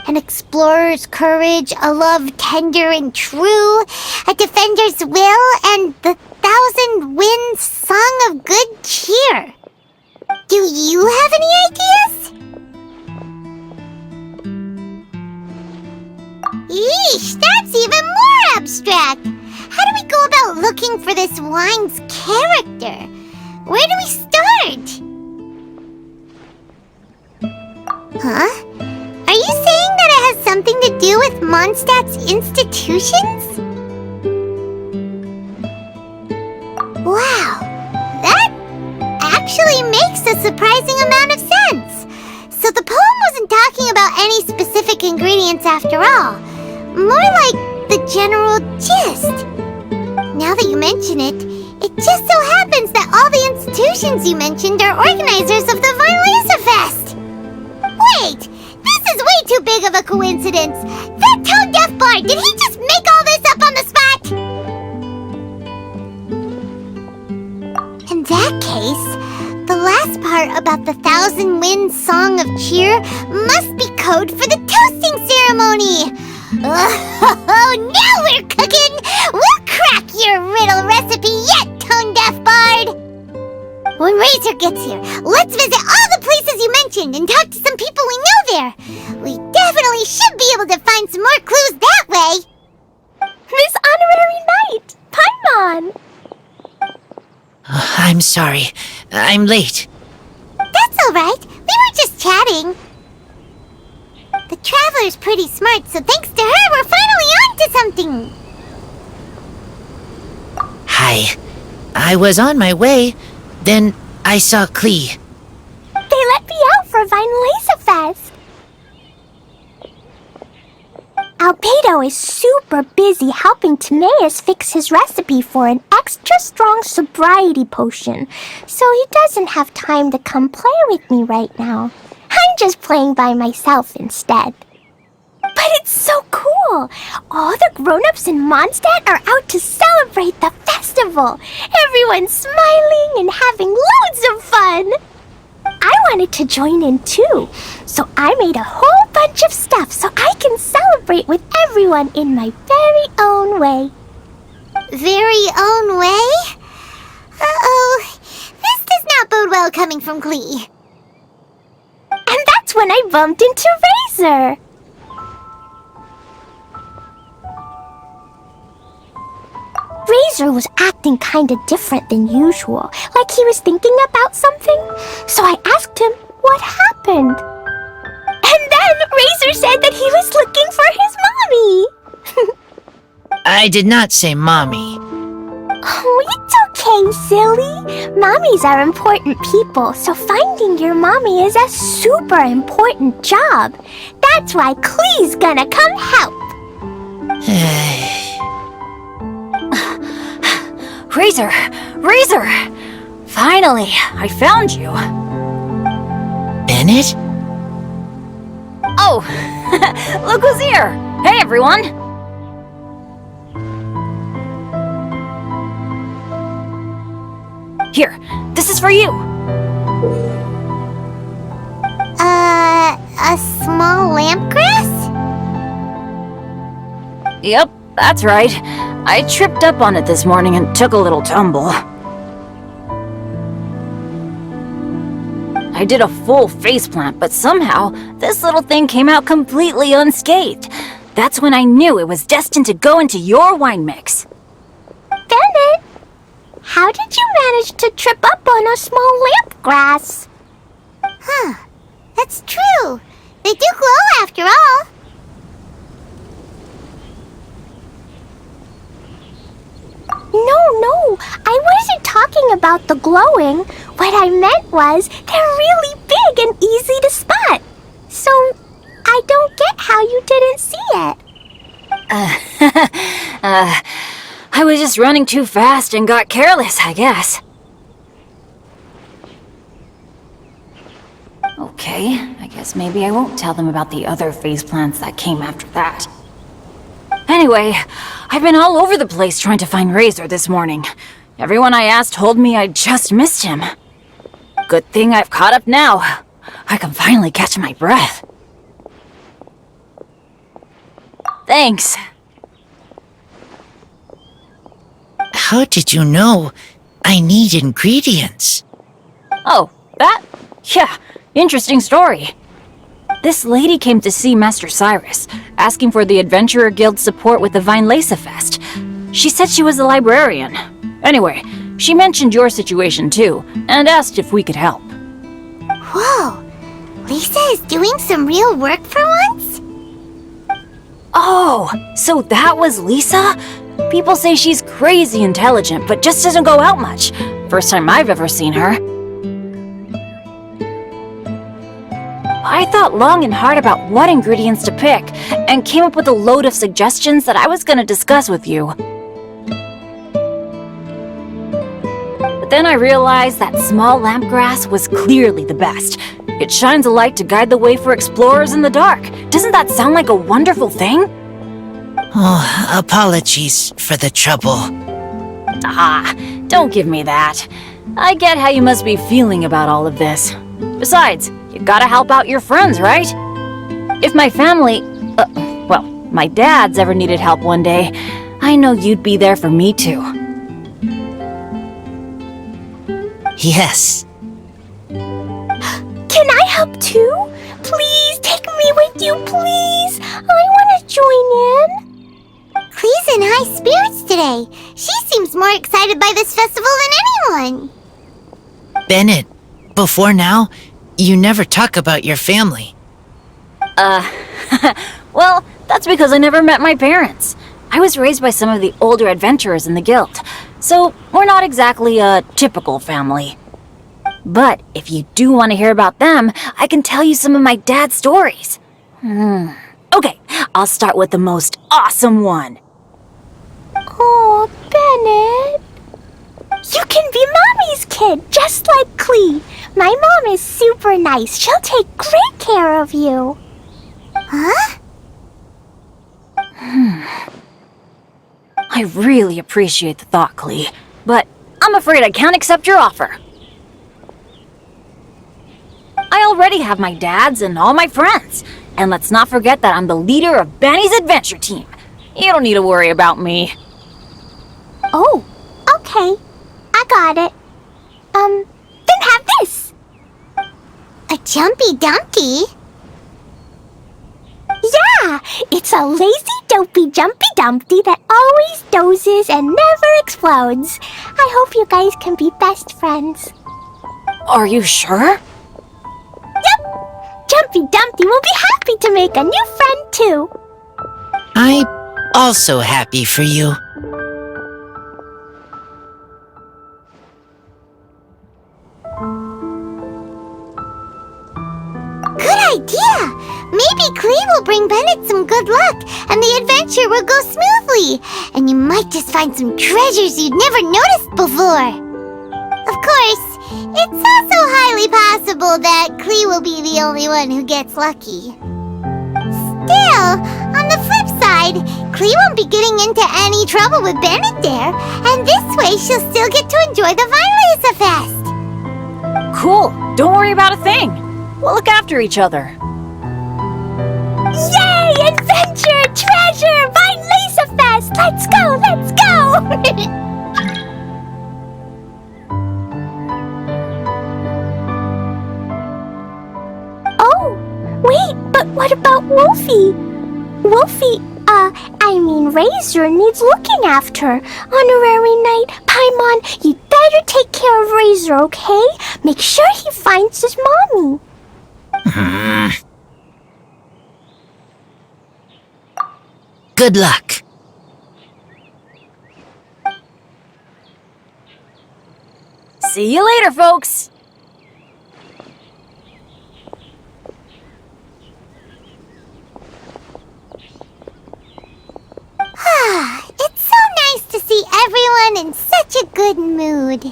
[SPEAKER 2] An explorer's courage, a love tender and true, a defender's will, and the 1,000 winds song of good cheer. Do you have any ideas? Eesh, that's even more abstract. How do we go about looking for this wine's character? Where do we start? Huh? Are you saying that it has something to do with Mondstadte's institutions? Wow, that actually makes a surprising amount of sense. So the poem wasn't talking about any specific ingredients after all. More like the general gist. Now that you mention it, it just so happens that all the institutions you mentioned are organizers of the Vinyl Fest. Wait! This is way too big of a coincidence! That tone-deaf bard, did he just make all this up on the spot? In that case, the last part about the 1,000 winds song of cheer must be code for the toasting ceremony! Oh, now we're cooking! We'll crack your riddle recipe yet, tone-deaf bard! When Рэйzor gets here, let's visit all the places you mentioned and talk to some people we know there. We definitely should be able to find some more clues that way.
[SPEAKER 12] Miss Honorary Knight, Pаймон!
[SPEAKER 9] I'm sorry. I'm late.
[SPEAKER 2] That's all right. We were just chatting. The Traveler's pretty smart, so thanks to her, we're finally on to something.
[SPEAKER 9] Hi. I was on my way. Then I saw Klee.
[SPEAKER 12] They let me out for Vinyl Fest. Альбедо is super busy helping Timaeus fix his recipe for an extra strong sobriety potion, so he doesn't have time to come play with me right now. I'm just playing by myself instead. But it's so cool! All the grown-ups in Mondstadt are out to celebrate the festival! Everyone's smiling and having loads of fun! I wanted to join in too, so I made a whole bunch of stuff so I can celebrate with everyone in my very own way.
[SPEAKER 2] Very own way? Uh-oh. This does not bode well coming from Klee.
[SPEAKER 12] And that's when I bumped into Рэйzor. Рэйzor was acting acting kinda different than usual, like he was thinking about something. So I asked him what happened. And then Рэйзор said that he was looking for his mommy.
[SPEAKER 9] I did not say mommy.
[SPEAKER 12] Oh, it's okay, silly. Mommies are important people, so finding your mommy is a super important job. That's why Klee's gonna come help.
[SPEAKER 1] Рэйzor! Рэйzor! Finally, I found you.
[SPEAKER 9] Bennett?
[SPEAKER 1] Oh, look who's here! Hey, everyone! Here, this is for you.
[SPEAKER 2] A small lampgrass?
[SPEAKER 1] Yep, that's right. I tripped up on it this morning and took a little tumble. I did a full faceplant, but somehow this little thing came out completely unscathed. That's when I knew it was destined to go into your wine mix.
[SPEAKER 12] Bennett, how did you manage to trip up on a small lampgrass?
[SPEAKER 2] Huh. That's true. They do glow after all.
[SPEAKER 12] No, I wasn't talking about the glowing. What I meant was they're really big and easy to spot. So, I don't get how you didn't see it.
[SPEAKER 1] I was just running too fast and got careless, I guess. Okay, I guess maybe I won't tell them about the other faceplants that came after that. Anyway, I've been all over the place trying to find Рэйzor this morning. Everyone I asked told me I just missed him. Good thing I've caught up now. I can finally catch my breath. Thanks.
[SPEAKER 9] How did you know I need ingredients?
[SPEAKER 1] Oh, that? Yeah, interesting story. This lady came to see Master Cyrus, asking for the Adventurer Guild's support with the Vinelesa Fest. She said she was a librarian. Anyway, she mentioned your situation too, and asked if we could help.
[SPEAKER 2] Whoa. Lisa is doing some real work for once?
[SPEAKER 1] Oh, so that was Lisa? People say she's crazy intelligent, but just doesn't go out much. First time I've ever seen her. I thought long and hard about what ingredients to pick, and came up with a load of suggestions that I was going to discuss with you. But then I realized that small lampgrass was clearly the best. It shines a light to guide the way for explorers in the dark. Doesn't that sound like a wonderful thing?
[SPEAKER 9] Oh, apologies for the trouble.
[SPEAKER 1] Ah, don't give me that. I get how you must be feeling about all of this. Besides, you gotta help out your friends, right? If my family, well, my dad's ever needed help one day, I know you'd be there for me too.
[SPEAKER 9] Yes.
[SPEAKER 12] Can I help too? Please take me with you, please. I want to join in.
[SPEAKER 2] Klee's in high spirits today. She seems more excited by this festival than anyone.
[SPEAKER 9] Bennett, before now, you never talk about your family.
[SPEAKER 1] Well, that's because I never met my parents. I was raised by some of the older adventurers in the guild, so we're not exactly a typical family. But if you do want to hear about them, I can tell you some of my dad's stories. Okay, I'll start with the most awesome one.
[SPEAKER 12] Oh, Bennett. You can be Mommy's kid, just like Klee. My mom is super nice. She'll take great care of you.
[SPEAKER 2] Huh?
[SPEAKER 1] I really appreciate the thought, Klee, but I'm afraid I can't accept your offer. I already have my dad's and all my friends. And let's not forget that I'm the leader of Benny's adventure team. You don't need to worry about me.
[SPEAKER 12] Oh, okay. I got it. Then have this.
[SPEAKER 2] A jumpy dumpty?
[SPEAKER 12] Yeah, Yeah, it's a lazy, dopey, jumpy dumpty that always dozes and never explodes. I hope you guys can be best friends.
[SPEAKER 1] Are you sure?
[SPEAKER 12] Yep! Jumpy Dumpty will be happy to make a new friend, too.
[SPEAKER 9] I'm also happy for you.
[SPEAKER 2] Good idea! Maybe Klee will bring Bennett some good luck, and the adventure will go smoothly. And you might just find some treasures you'd never noticed before. Of course, it's also highly possible that Klee will be the only one who gets lucky. Still, on the flip side, Klee won't be getting into any trouble with Bennett there, and this way she'll still get to enjoy the Vinelaser Fest.
[SPEAKER 1] Cool. Don't worry about a thing. We'll look after each other.
[SPEAKER 12] Yay! Adventure! Treasure! Vinelaser Fest! Let's go! Let's go! Oh, wait, but what about Wolfie? Рэйzor needs looking after. Honorary Knight, Pаймon, you'd better take care of Рэйzor, okay? Make sure he finds his mommy.
[SPEAKER 9] Good luck.
[SPEAKER 1] See you later, folks.
[SPEAKER 2] It's so nice to see everyone in such a good mood.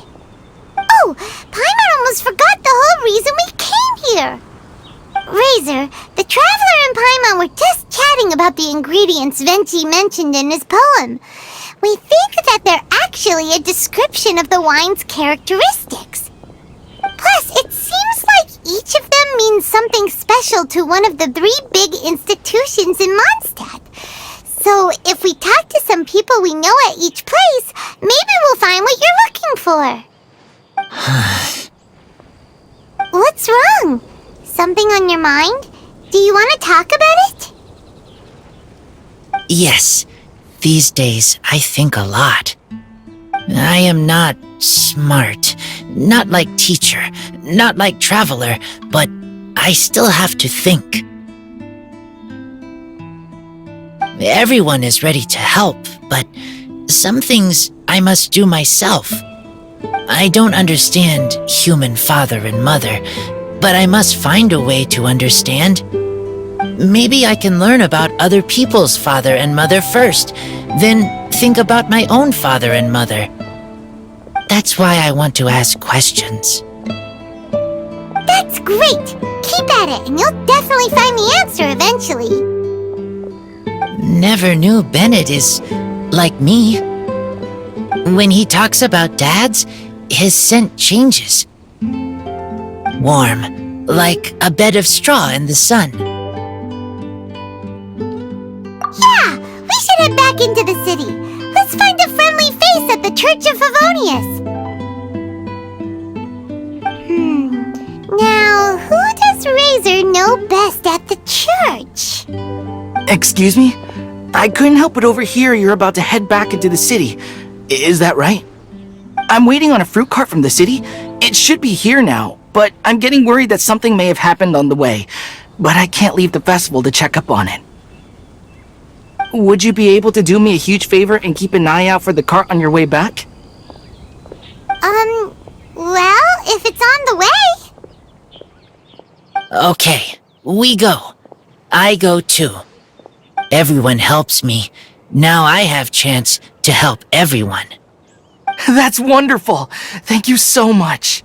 [SPEAKER 2] Oh, Pаймon almost forgot the whole reason we came here. Рэйzor, the Traveler and Pаймon were just chatting about the ingredients Venti mentioned in his poem. We think that they're actually a description of the wine's characteristics. Plus, it seems like each of them means something special to one of the 3 big institutions in Moндштадте. So, if we talk to some people we know at each place, maybe we'll find what you're looking for. What's wrong? Something on your mind? Do you want to talk about it?
[SPEAKER 9] Yes, these days I think a lot. I am not smart, not like teacher, not like traveler, but I still have to think. Everyone is ready to help, but some things I must do myself. I don't understand human father and mother, but I must find a way to understand. Maybe I can learn about other people's father and mother first, then think about my own father and mother. That's why I want to ask questions.
[SPEAKER 2] That's great! Keep at it, and you'll definitely find the answer eventually.
[SPEAKER 9] Never knew Bennett is like me. When he talks about dads, his scent changes. Warm, like a bed of straw in the sun.
[SPEAKER 2] Yeah, we should head back into the city. Let's find a friendly face at the Church of Evonius. Now, who does Рэйzor know best at the church?
[SPEAKER 13] Excuse me? I couldn't help but overhear you're about to head back into the city. Is that right? I'm waiting on a fruit cart from the city. It should be here now, but I'm getting worried that something may have happened on the way. But I can't leave the festival to check up on it. Would you be able to do me a huge favor and keep an eye out for the cart on your way back?
[SPEAKER 2] Well, if it's on the way.
[SPEAKER 9] Okay, we go. I go too. Everyone helps me. Now I have chance to help everyone.
[SPEAKER 13] That's wonderful! Thank you so much!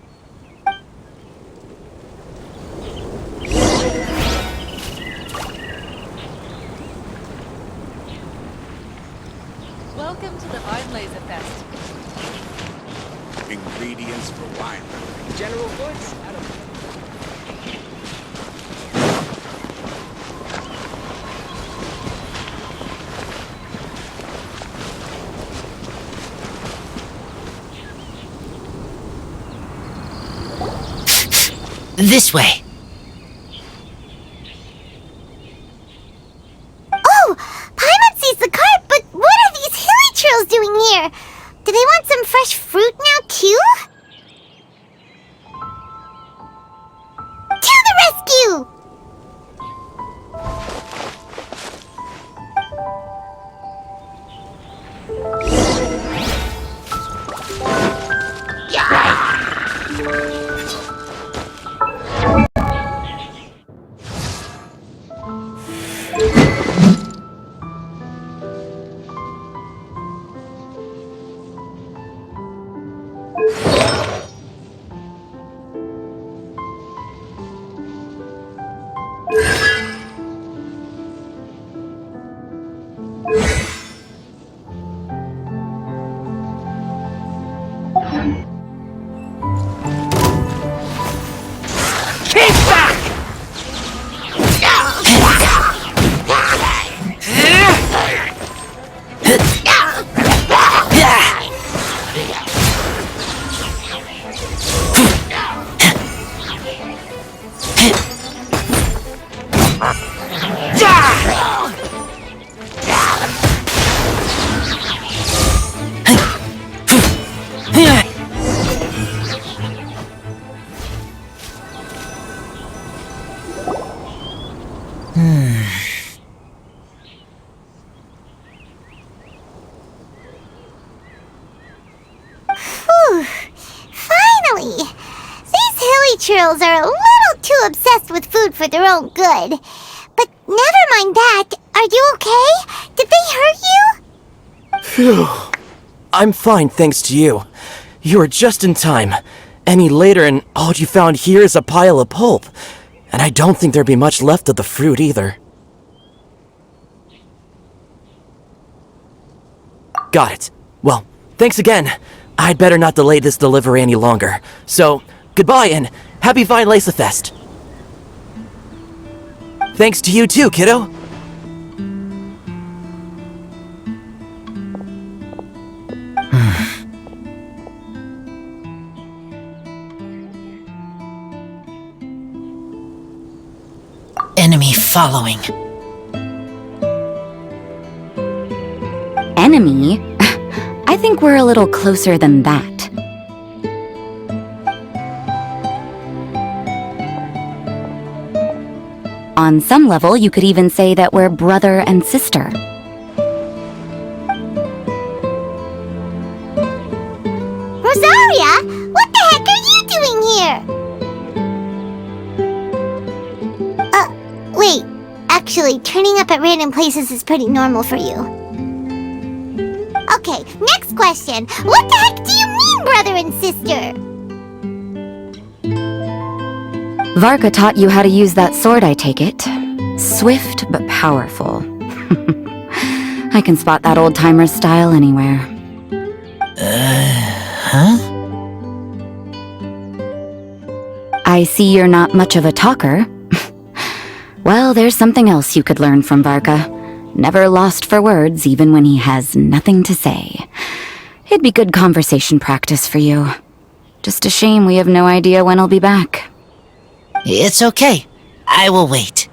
[SPEAKER 10] Welcome to the Vinelaser Fest.
[SPEAKER 11] Ingredients for wine. General goods.
[SPEAKER 9] This way.
[SPEAKER 2] Finally! These hilly churls are a little too obsessed with food for their own good. But never mind that. Are you okay? Did they hurt you?
[SPEAKER 13] Phew. I'm fine, thanks to you. You were just in time. Any later and all you found here is a pile of pulp. And I don't think there'd be much left of the fruit either. Got it. Well, thanks again. I'd better not delay this delivery any longer. So, goodbye and happy Vine Lace Fest. Thanks to you too, kiddo.
[SPEAKER 9] Enemy following.
[SPEAKER 1] Enemy? I think we're a little closer than that. On some level, you could even say that we're brother and sister.
[SPEAKER 2] Rosaria, what the heck are you doing here? Wait. Actually, turning up at random places is pretty normal for you. Okay, next question. What the heck do you mean, brother and sister?
[SPEAKER 1] Varka taught you how to use that sword, I take it. Swift but powerful. I can spot that old-timer's style anywhere.
[SPEAKER 9] Huh?
[SPEAKER 1] I see you're not much of a talker. Well, there's something else you could learn from Varka. Never lost for words, even when he has nothing to say. It'd be good conversation practice for you. Just a shame we have no idea when he'll be back.
[SPEAKER 9] It's okay. I will wait.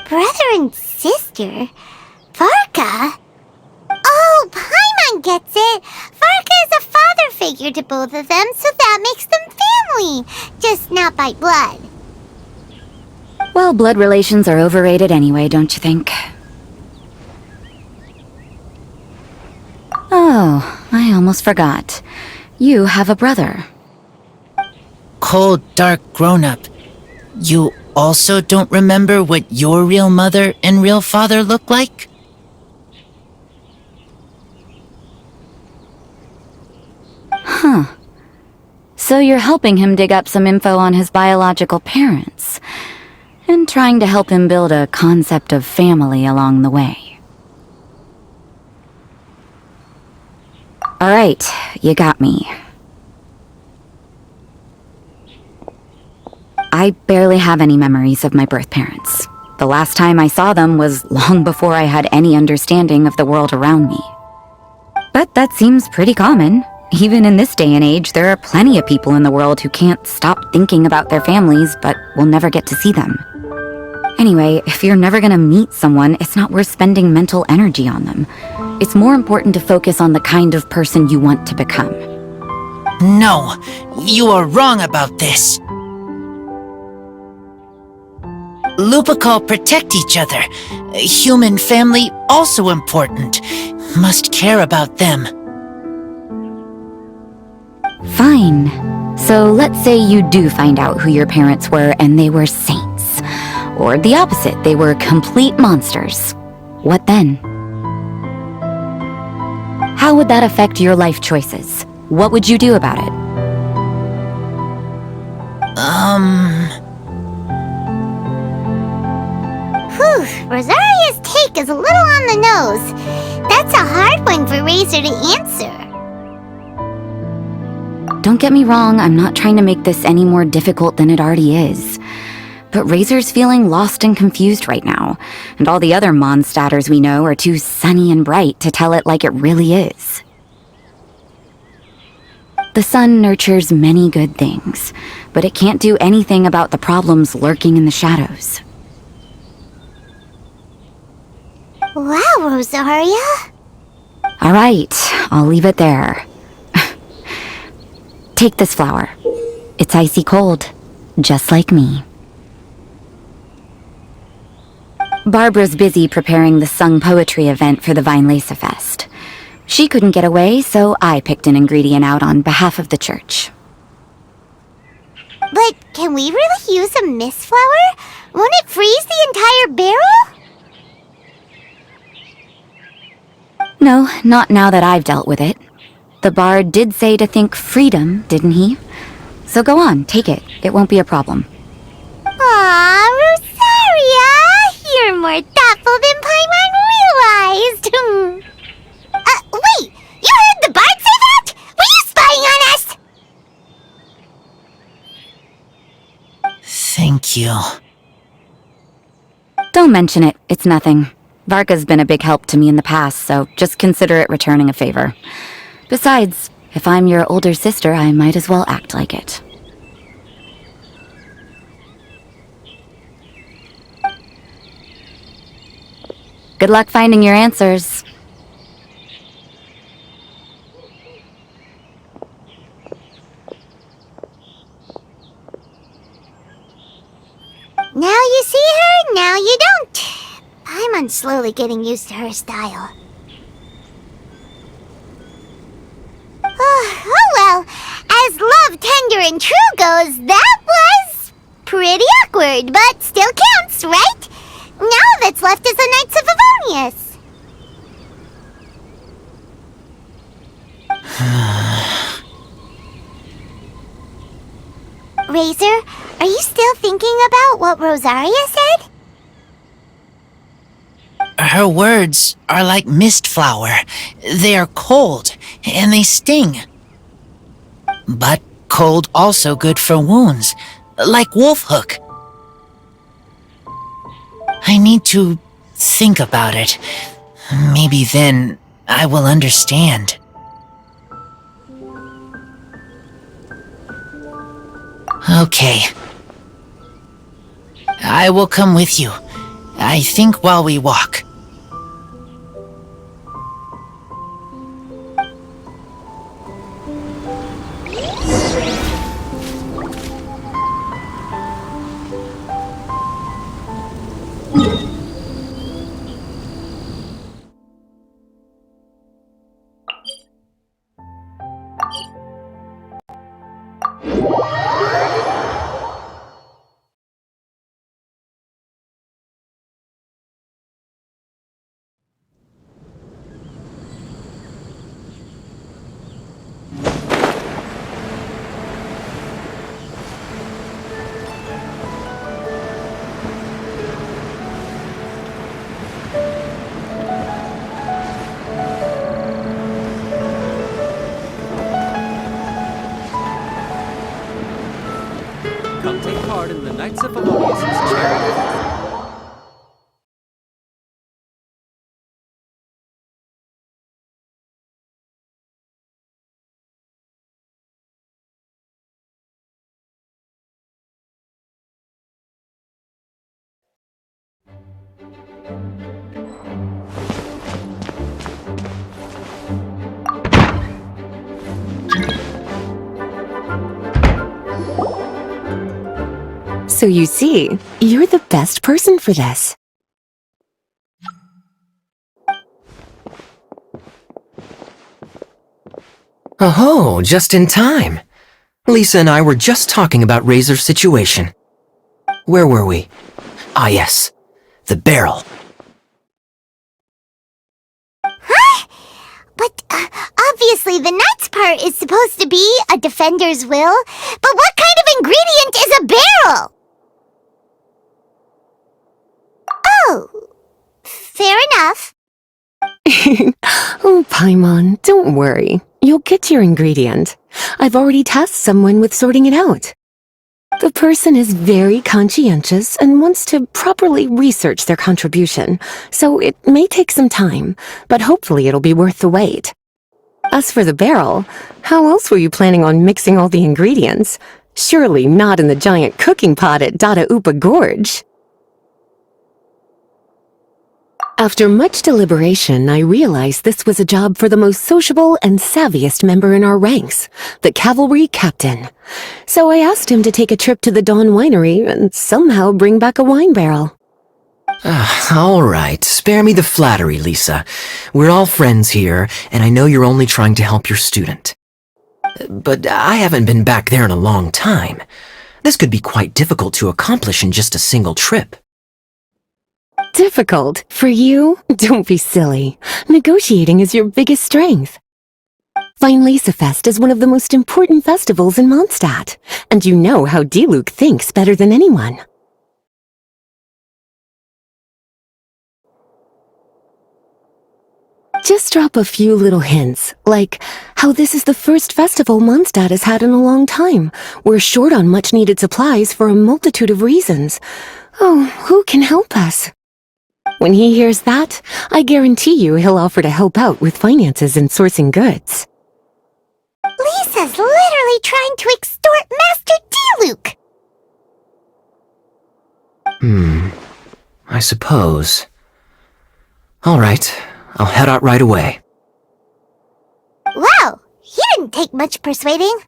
[SPEAKER 2] Brother and sister? Varka? Oh, Paimon gets it! Varka is a father figure to both of them, so that makes them family. Just not by blood.
[SPEAKER 1] Well, blood relations are overrated anyway, don't you think? Oh, I almost forgot. You have a brother.
[SPEAKER 9] Cold, dark grown-up. You also don't remember what your real mother and real father look like?
[SPEAKER 1] Huh. So you're helping him dig up some info on his biological parents, and trying to help him build a concept of family along the way. Alright, you got me. I barely have any memories of my birth parents. The last time I saw them was long before I had any understanding of the world around me. But that seems pretty common. Even in this day and age, there are plenty of people in the world who can't stop thinking about their families, but will never get to see them. Anyway, if you're never gonna meet someone, it's not worth spending mental energy on them. It's more important to focus on the kind of person you want to become.
[SPEAKER 9] No, you are wrong about this. Lupacol protect each other. Human family also important. Must care about them.
[SPEAKER 14] Fine. So let's say you do find out who your parents were and they were saints. Or the opposite, they were complete monsters. What then? How would that affect your life choices? What would you do about it?
[SPEAKER 2] Whew, Rosaria's take is a little on the nose. That's a hard one for Рэйзор to answer.
[SPEAKER 14] Don't get me wrong, I'm not trying to make this any more difficult than it already is. But Рэйzor's feeling lost and confused right now, and all the other Mondstadders we know are too sunny and bright to tell it like it really is. The sun nurtures many good things, but it can't do anything about the problems lurking in the shadows.
[SPEAKER 2] Wow, Rosaria.
[SPEAKER 14] All right, I'll leave it there. Take this flower. It's icy cold, just like me. Barbara's busy preparing the sung poetry event for the Vinelesa Fest. She couldn't get away, so I picked an ingredient out on behalf of the church.
[SPEAKER 2] But can we really use a mist flower? Won't it freeze the entire barrel?
[SPEAKER 14] No, not now that I've dealt with it. The bard did say to think freedom, didn't he? So go on, take it. It won't be a problem.
[SPEAKER 2] Aw, Rosaria! You're more thoughtful than Pаймон realized. Wait! You heard the bard say that? Were you spying on us?
[SPEAKER 9] Thank you.
[SPEAKER 14] Don't mention it. It's nothing. Varka's been a big help to me in the past, so just consider it returning a favor. Besides, if I'm your older sister, I might as well act like it. Good luck finding your answers.
[SPEAKER 2] Now you see her, now you don't. I'm slowly getting used to her style. Oh well, as love, tender, and true goes, that was pretty awkward, but still counts, right? Now all that's left is the Knights of Evonius. Рэйzor, are you still thinking about what Rosaria said?
[SPEAKER 9] Her words are like mist flower. They are cold, and they sting. But cold also good for wounds, like wolf hook. I need to think about it. Maybe then I will understand. Okay. I will come with you. I think while we walk.
[SPEAKER 7] Come take part in the Knights of Evonius' charity.
[SPEAKER 5] So you see, you're the best person for this.
[SPEAKER 4] Oh, just in time. Lisa and I were just talking about Рэйзor's situation. Where were we? Ah, yes. The barrel.
[SPEAKER 2] Huh? But, obviously the Knights part is supposed to be a defender's will. But what kind of ingredient is a barrel? Oh, fair enough.
[SPEAKER 5] Oh, Pаймon, don't worry. You'll get your ingredient. I've already tasked someone with sorting it out. The person is very conscientious and wants to properly research their contribution, so it may take some time, but hopefully it'll be worth the wait. As for the barrel, how else were you planning on mixing all the ingredients? Surely not in the giant cooking pot at Dada Upa Gorge. After much deliberation, I realized this was a job for the most sociable and savviest member in our ranks, the cavalry captain. So I asked him to take a trip to the Dawn Winery and somehow bring back a wine barrel.
[SPEAKER 4] All right, spare me the flattery, Lisa. We're all friends here, and I know you're only trying to help your student. But I haven't been back there in a long time. This could be quite difficult to accomplish in just a single trip.
[SPEAKER 5] Difficult? For you? Don't be silly. Negotiating is your biggest strength. Finlaysa Fest is one of the most important festivals in Moндштадте, and you know how Dilik thinks better than anyone. Just drop a few little hints, like how this is the first festival Moндштадте has had in a long time. We're short on much-needed supplies for a multitude of reasons. Oh, who can help us? When he hears that, I guarantee you he'll offer to help out with finances and sourcing goods.
[SPEAKER 2] Lisa's literally trying to extort Master Diluk!
[SPEAKER 4] I suppose. All right, I'll head out right away.
[SPEAKER 2] Wow, he didn't take much persuading.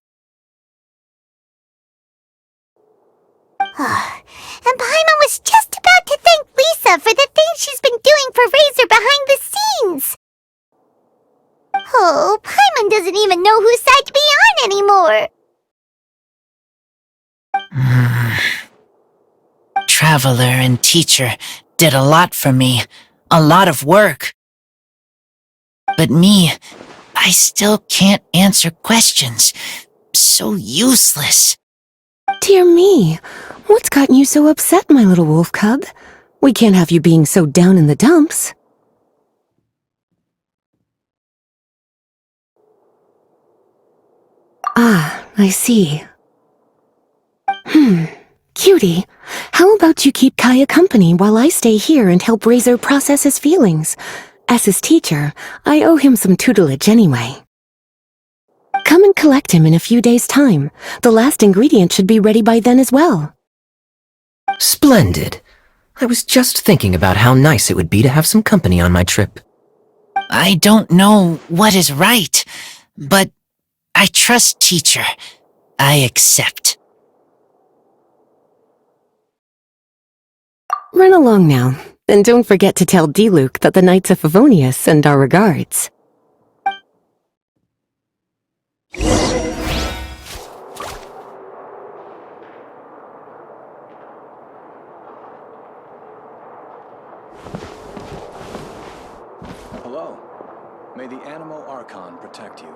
[SPEAKER 2] And Pаймon was just about to thank Lisa for the things she's been doing for Рэйзor behind the scenes. Oh, Pаймon doesn't even know whose side to be on anymore.
[SPEAKER 9] Traveler and teacher did a lot for me, a lot of work. But me, I still can't answer questions. So useless.
[SPEAKER 5] Dear me, what's gotten you so upset, my little wolf cub? We can't have you being so down in the dumps. Ah, I see. Cutie, how about you keep Kaya company while I stay here and help Рэйзor process his feelings? As his teacher, I owe him some tutelage anyway. Come and collect him in a few days' time. The last ingredient should be ready by then as well.
[SPEAKER 4] Splendid. I was just thinking about how nice it would be to have some company on my trip.
[SPEAKER 9] I don't know what is right, but I trust teacher. I accept.
[SPEAKER 5] Run along now, and don't forget to tell Diluk that the Knights of Evonius send our regards.
[SPEAKER 15] Hello. May the Animal Archon protect you.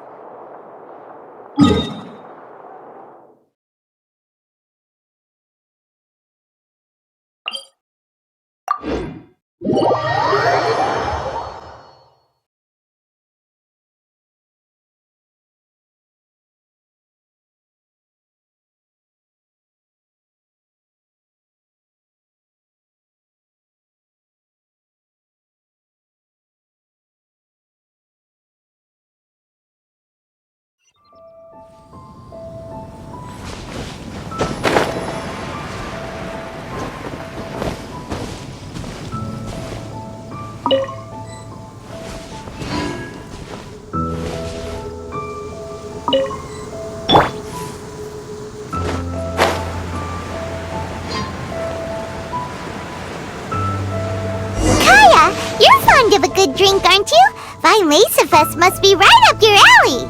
[SPEAKER 2] You're fond of a good drink, aren't you? Finlaysa Fest must be right up your alley.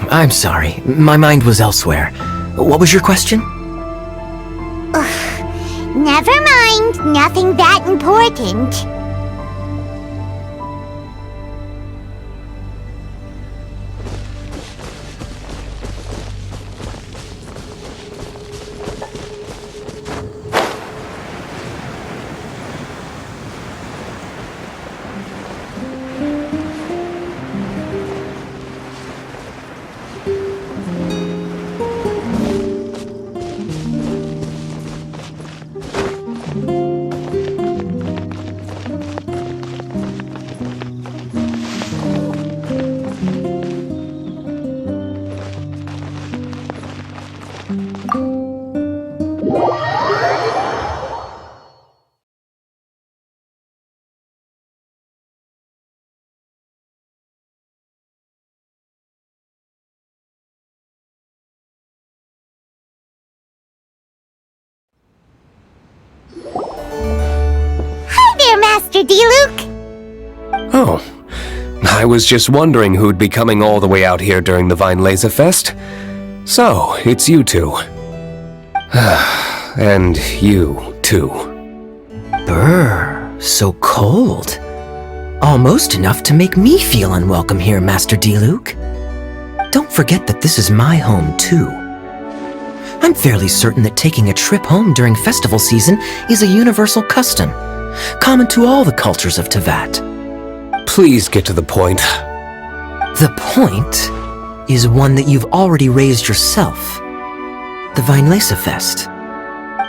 [SPEAKER 4] I'm sorry. My mind was elsewhere. What was your question?
[SPEAKER 2] Never mind. Nothing that important. Master Diluk!
[SPEAKER 16] Oh, I was just wondering who'd be coming all the way out here during the Weinlese Fest. So, it's you two. And you, too.
[SPEAKER 4] Brr, so cold. Almost enough to make me feel unwelcome here, Master Diluk. Don't forget that this is my home, too. I'm fairly certain that taking a trip home during festival season is a universal custom, common to all the cultures of Teyvat.
[SPEAKER 16] Please get to the point.
[SPEAKER 4] The point is one that you've already raised yourself. The Weinlese Fest.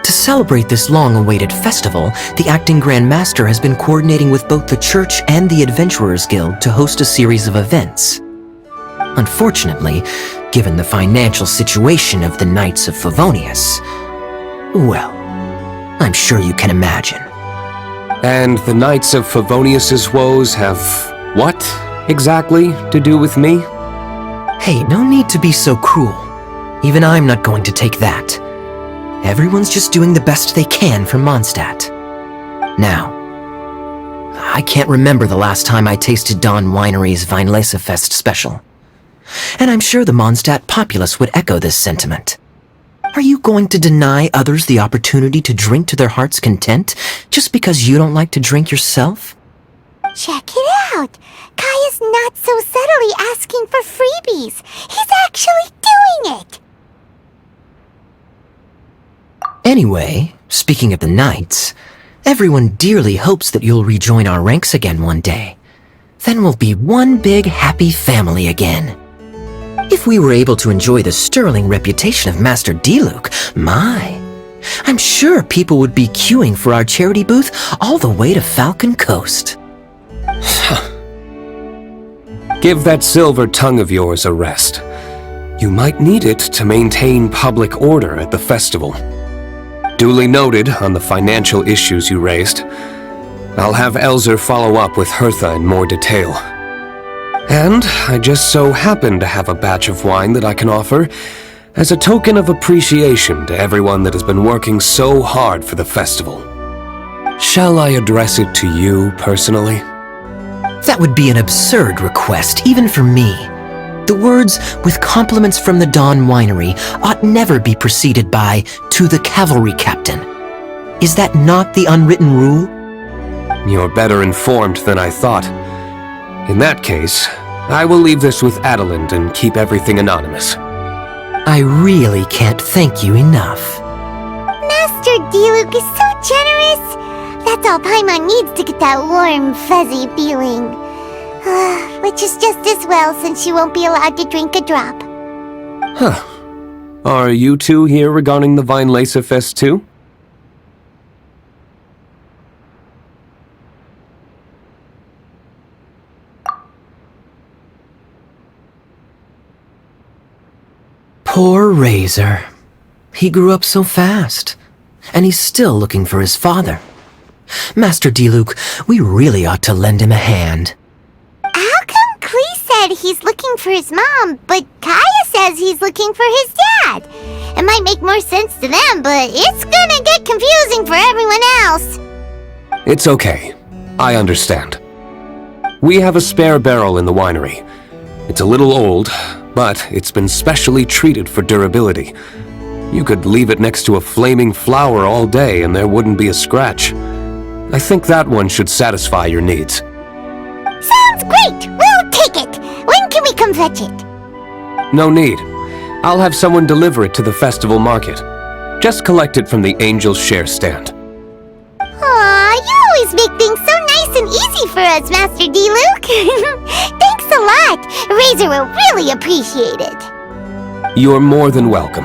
[SPEAKER 4] To celebrate this long-awaited festival, the Acting Grand Master has been coordinating with both the Church and the Adventurers Guild to host a series of events. Unfortunately, given the financial situation of the Knights of Evonius, well, I'm sure you can imagine.
[SPEAKER 16] And the Knights of Evonius's woes have what, exactly, to do with me?
[SPEAKER 4] Hey, no need to be so cruel. Even I'm not going to take that. Everyone's just doing the best they can for Mondstadt. Now, I can't remember the last time I tasted Dawn Winery's Weinlese Fest special. And I'm sure the Mondstadt populace would echo this sentiment. Are you going to deny others the opportunity to drink to their heart's content just because you don't like to drink yourself?
[SPEAKER 2] Check it out! Kaya's not so subtly asking for freebies. He's actually doing it!
[SPEAKER 4] Anyway, speaking of the Knights, everyone dearly hopes that you'll rejoin our ranks again one day. Then we'll be one big happy family again. If we were able to enjoy the sterling reputation of Master Diluk, I'm sure people would be queuing for our charity booth all the way to Falcon Coast.
[SPEAKER 16] Give that silver tongue of yours a rest. You might need it to maintain public order at the festival. Duly noted on the financial issues you raised. I'll have Elzer follow up with Hertha in more detail. And I just so happen to have a batch of wine that I can offer as a token of appreciation to everyone that has been working so hard for the festival. Shall I address it to you personally?
[SPEAKER 4] That would be an absurd request, even for me. The words, "with compliments from the Dawn Winery," ought never be preceded by, "to the cavalry captain." Is that not the unwritten rule?
[SPEAKER 16] You're better informed than I thought. In that case, I will leave this with Adelind and keep everything anonymous.
[SPEAKER 4] I really can't thank you enough.
[SPEAKER 2] Master Diluk is so generous! That's all Paimon needs to get that warm, fuzzy feeling. Which is just as well since she won't be allowed to drink a drop.
[SPEAKER 16] Huh. Are you two here regarding the Weinlese Fest too?
[SPEAKER 4] Poor Рэйзор. He grew up so fast, and he's still looking for his father. Master Diluk, we really ought to lend him a hand.
[SPEAKER 2] How come Klee said he's looking for his mom, but Kaya says he's looking for his dad? It might make more sense to them, but it's gonna get confusing for everyone else.
[SPEAKER 16] It's okay. I understand. We have a spare barrel in the winery. It's a little old, but it's been specially treated for durability. You could leave it next to a flaming flower all day and there wouldn't be a scratch. I think that one should satisfy your needs.
[SPEAKER 2] Sounds great! We'll take it! When can we come fetch it?
[SPEAKER 16] No need. I'll have someone deliver it to the festival market. Just collect it from the Angel's Share stand.
[SPEAKER 2] Aw, you always make things so nice and easy for us, Master Diluk. Thanks a lot. Рэйзор will really appreciate it.
[SPEAKER 16] You're more than welcome.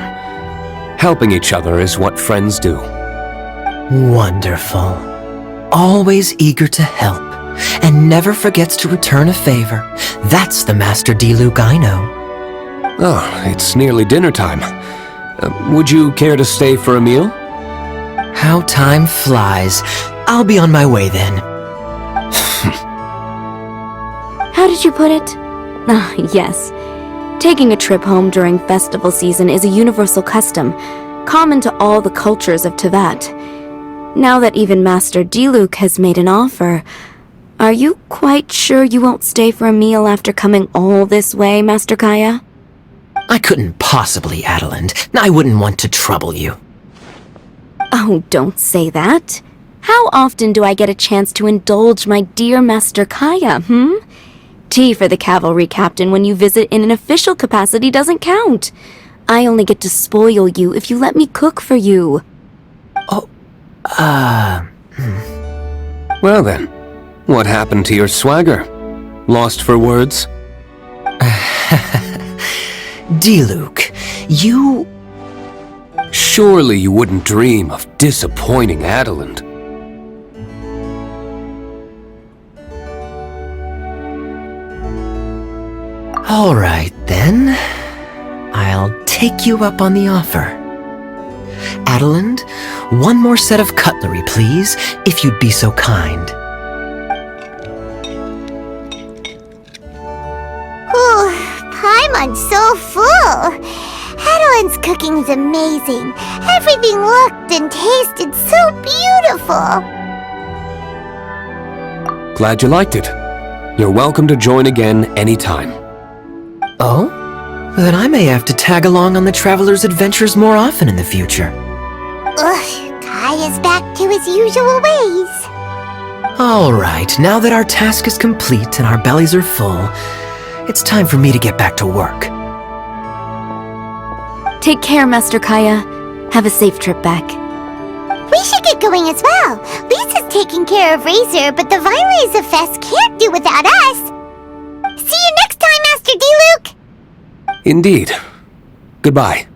[SPEAKER 16] Helping each other is what friends do.
[SPEAKER 4] Wonderful. Always eager to help, and never forgets to return a favor. That's the Master Diluk I know.
[SPEAKER 16] Oh, it's nearly dinner time. Would you care to stay for a meal?
[SPEAKER 4] How time flies. I'll be on my way then.
[SPEAKER 14] How did you put it? Ah, yes. Taking a trip home during festival season is a universal custom, common to all the cultures of Teyvat. Now that even Master Diluk has made an offer, are you quite sure you won't stay for a meal after coming all this way, Master Kaya?
[SPEAKER 4] I couldn't possibly, Adeland. I wouldn't want to trouble you.
[SPEAKER 14] Oh, don't say that. How often do I get a chance to indulge my dear Master Kaya, Tea for the cavalry captain when you visit in an official capacity doesn't count. I only get to spoil you if you let me cook for you.
[SPEAKER 16] Well then, what happened to your swagger? Lost for words?
[SPEAKER 4] Diluk, you...
[SPEAKER 16] Surely you wouldn't dream of disappointing Adeland.
[SPEAKER 4] All right, then. I'll take you up on the offer. Adeland, one more set of cutlery, please, if you'd be so kind.
[SPEAKER 2] Ooh, Paimon's so full. Adeland's cooking's amazing. Everything looked and tasted so beautiful.
[SPEAKER 16] Glad you liked it. You're welcome to join again anytime.
[SPEAKER 4] Oh? Then I may have to tag along on the Traveler's adventures more often in the future.
[SPEAKER 2] Ugh, Kaya's back to his usual ways.
[SPEAKER 4] All right, now that our task is complete and our bellies are full, it's time for me to get back to work.
[SPEAKER 14] Take care, Master Kaya. Have a safe trip back.
[SPEAKER 2] We should get going as well. Lisa's taking care of Рэйзор, but the Vine Fest can't do without us. See you next time, Master Diluk!
[SPEAKER 16] Indeed. Goodbye.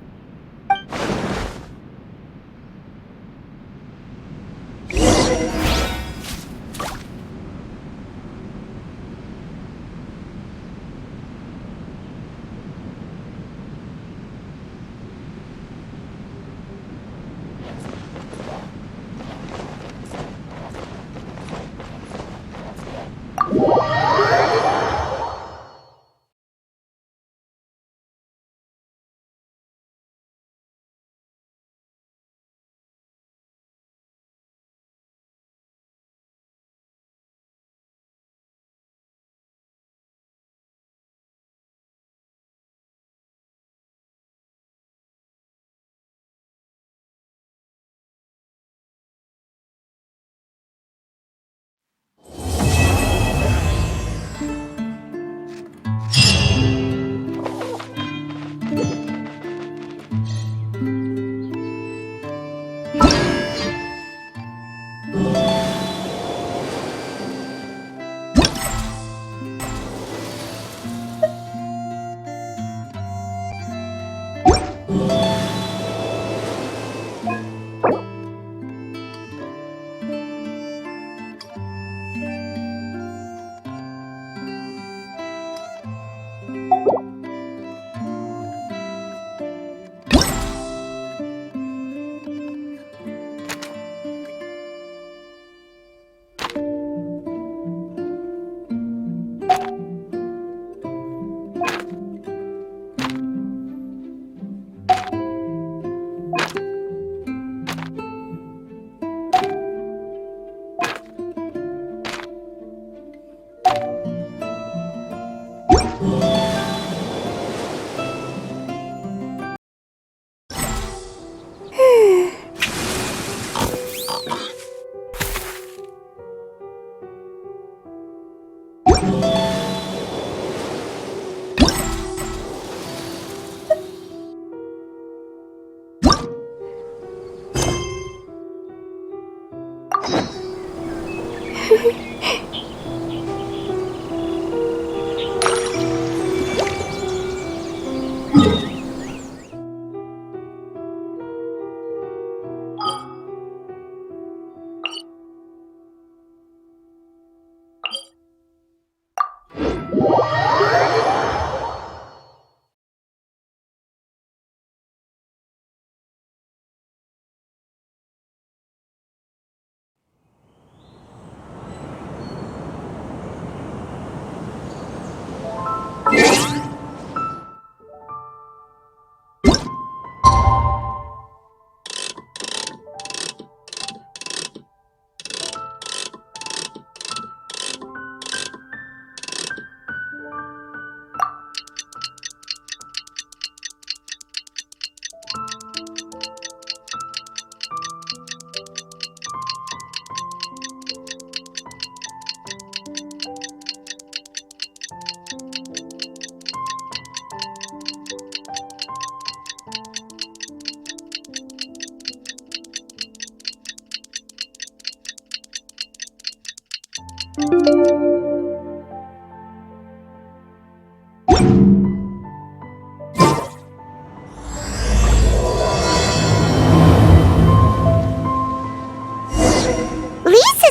[SPEAKER 2] Lisa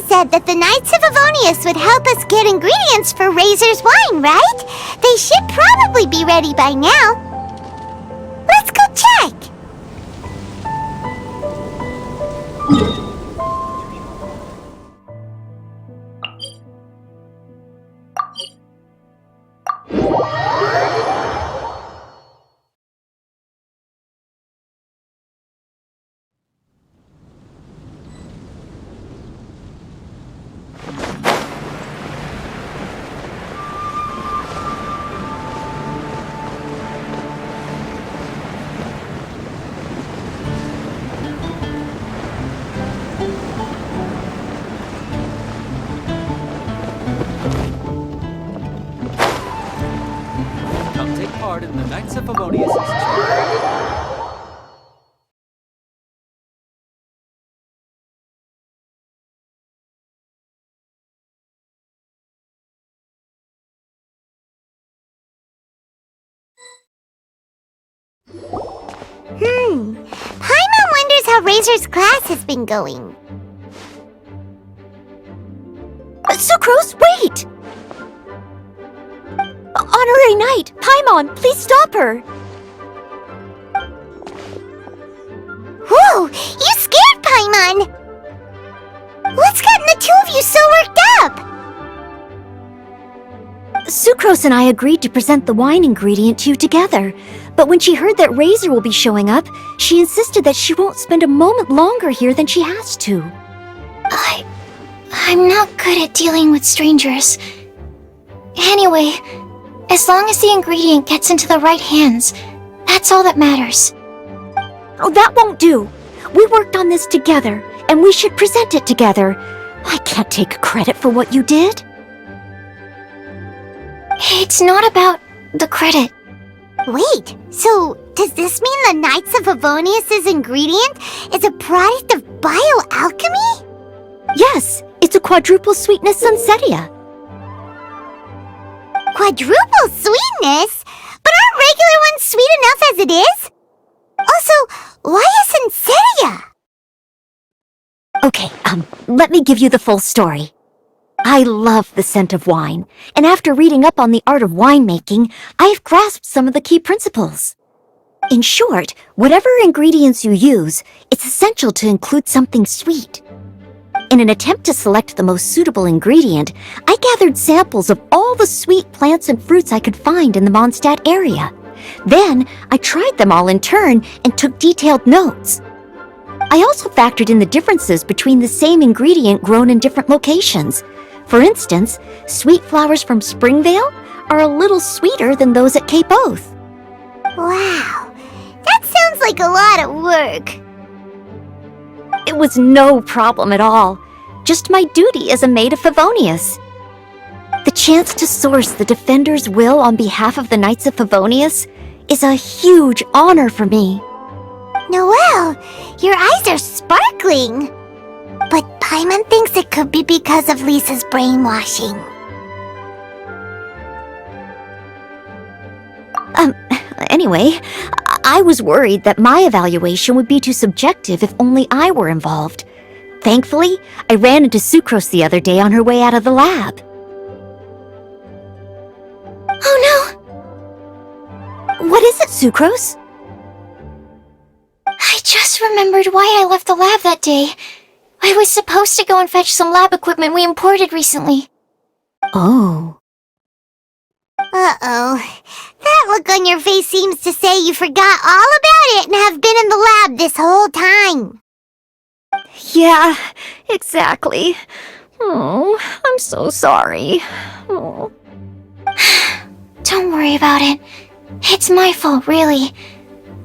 [SPEAKER 2] said that the Knights of Evonius would help us get ingredients for Рэйзор's wine, right? They should probably be ready by now. Let's go check!
[SPEAKER 7] Come take part in the Knights of Evonius' challenge.
[SPEAKER 2] Pаймon wonders how Рэйзор's class has been going.
[SPEAKER 5] Sucrose, wait! Honorary Knight, Pаймon, please stop her!
[SPEAKER 2] Whoa, you scared Pаймon! What's gotten the two of you so worked up?
[SPEAKER 5] Sucrose and I agreed to present the wine ingredient to you together, but when she heard that Рэйzor will be showing up, she insisted that she won't spend a moment longer here than she has to.
[SPEAKER 12] I'm not good at dealing with strangers. Anyway, as long as the ingredient gets into the right hands, that's all that matters.
[SPEAKER 5] Oh, that won't do. We worked on this together, and we should present it together. I can't take credit for what you did.
[SPEAKER 12] It's not about the credit.
[SPEAKER 2] Wait, so does this mean the Knights of Evonius' ingredient is a product of bioalchemy?
[SPEAKER 5] Yes, it's a quadruple sweetness sunsetia.
[SPEAKER 2] Quadruple sweetness? But aren't regular ones sweet enough as it is? Also, why a sunsetia?
[SPEAKER 5] Okay, let me give you the full story. I love the scent of wine, and after reading up on the art of winemaking, I have grasped some of the key principles. In short, whatever ingredients you use, it's essential to include something sweet. In an attempt to select the most suitable ingredient, I gathered samples of all the sweet plants and fruits I could find in the Moндштадte area. Then, I tried them all in turn and took detailed notes. I also factored in the differences between the same ingredient grown in different locations. For instance, sweet flowers from Springvale are a little sweeter than those at Cape Oath.
[SPEAKER 2] Wow, that sounds like a lot of work.
[SPEAKER 5] It was no problem at all. Just my duty as a maid of Evonius. The chance to source the Defender's will on behalf of the Knights of Evonius is a huge honor for me.
[SPEAKER 2] Noelle, your eyes are sparkling. But Pаймon thinks it could be because of Lisa's brainwashing.
[SPEAKER 5] Anyway, I was worried that my evaluation would be too subjective if only I were involved. Thankfully, I ran into Sucrose the other day on her way out of the lab.
[SPEAKER 12] Oh
[SPEAKER 5] no! What is it, Sucrose?
[SPEAKER 12] I just remembered why I left the lab that day. I was supposed to go and fetch some lab equipment we imported recently.
[SPEAKER 5] Oh.
[SPEAKER 2] Uh-oh. That look on your face seems to say you forgot all about it and have been in the lab this whole time.
[SPEAKER 5] Yeah, exactly. Oh, I'm so sorry. Oh.
[SPEAKER 12] Don't worry about it. It's my fault, really.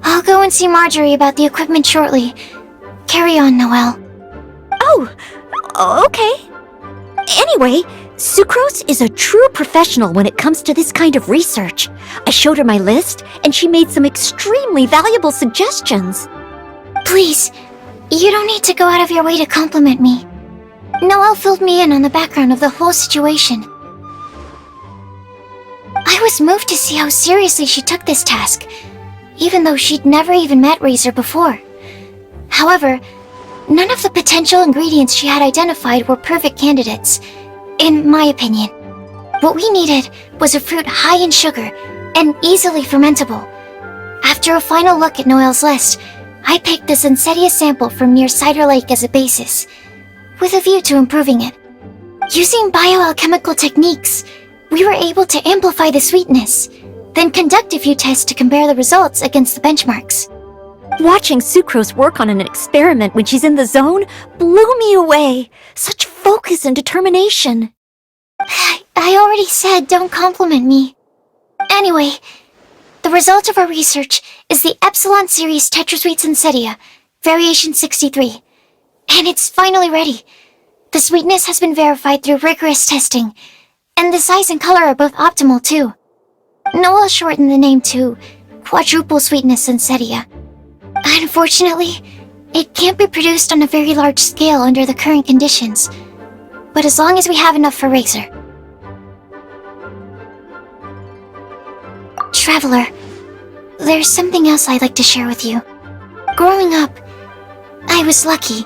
[SPEAKER 12] I'll go and see Marjorie about the equipment shortly. Carry on, Noelle.
[SPEAKER 5] Oh, okay. Anyway, Sucrose is a true professional when it comes to this kind of research. I showed her my list, and she made some extremely valuable suggestions.
[SPEAKER 12] Please, you don't need to go out of your way to compliment me.
[SPEAKER 2] Noelle filled me in on the background of the whole situation. I was moved to see how seriously she took this task, even though she'd never even met Рэйзор before. However, none of the potential ingredients she had identified were perfect candidates, in my opinion. What we needed was a fruit high in sugar and easily fermentable. After a final look at Noelle's list, I picked the Sunsetia sample from near Cider Lake as a basis, with a view to improving it. Using bioalchemical techniques, we were able to amplify the sweetness, then conduct a few tests to compare the results against the benchmarks.
[SPEAKER 17] Watching Sucrose work on an experiment when she's in the zone blew me away. Such focus and determination.
[SPEAKER 2] I already said don't compliment me. Anyway, the result of our research is the Epsilon Series Tetrasweet Sunsetia, Variation 63. And it's finally ready. The sweetness has been verified through rigorous testing, and the size and color are both optimal too. Noelle shortened the name to Quadruple Sweetness Sunsetia. Unfortunately, it can't be produced on a very large scale under the current conditions, but as long as we have enough for Рэйзор. Traveler, there's something else I'd like to share with you. Growing up, I was lucky.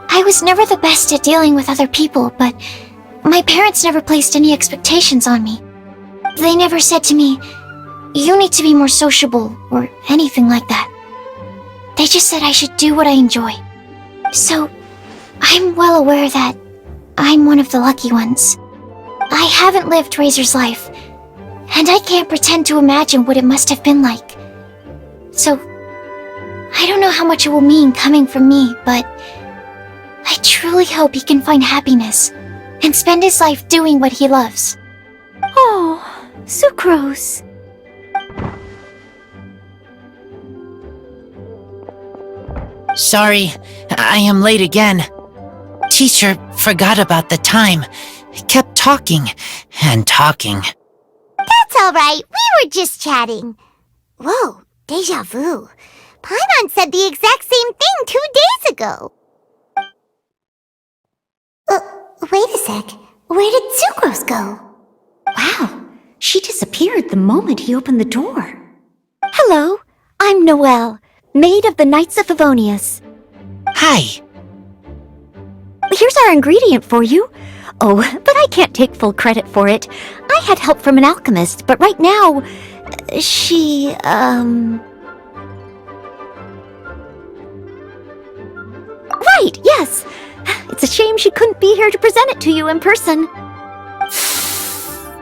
[SPEAKER 2] I was never the best at dealing with other people, but my parents never placed any expectations on me. They never said to me, "You need to be more sociable," or anything like that. They just said I should do what I enjoy. So, I'm well aware that I'm one of the lucky ones. I haven't lived Рэйзор's life, and I can't pretend to imagine what it must have been like. So, I don't know how much it will mean coming from me, but I truly hope he can find happiness and spend his life doing what he loves.
[SPEAKER 17] Oh, Sucrose.
[SPEAKER 9] Sorry, I am late again. Teacher forgot about the time. Kept talking and talking.
[SPEAKER 2] That's alright, we were just chatting. Whoa, deja vu. Pаймon said the exact same thing 2 days ago. Wait a sec. Where did Sucrose go?
[SPEAKER 17] Wow, she disappeared the moment he opened the door. Hello, I'm Noelle, maid of the Knights of Evonius.
[SPEAKER 9] Hi.
[SPEAKER 17] Here's our ingredient for you. Oh, but I can't take full credit for it. I had help from an alchemist, but right now, she, Right, yes. It's a shame she couldn't be here to present it to you in person.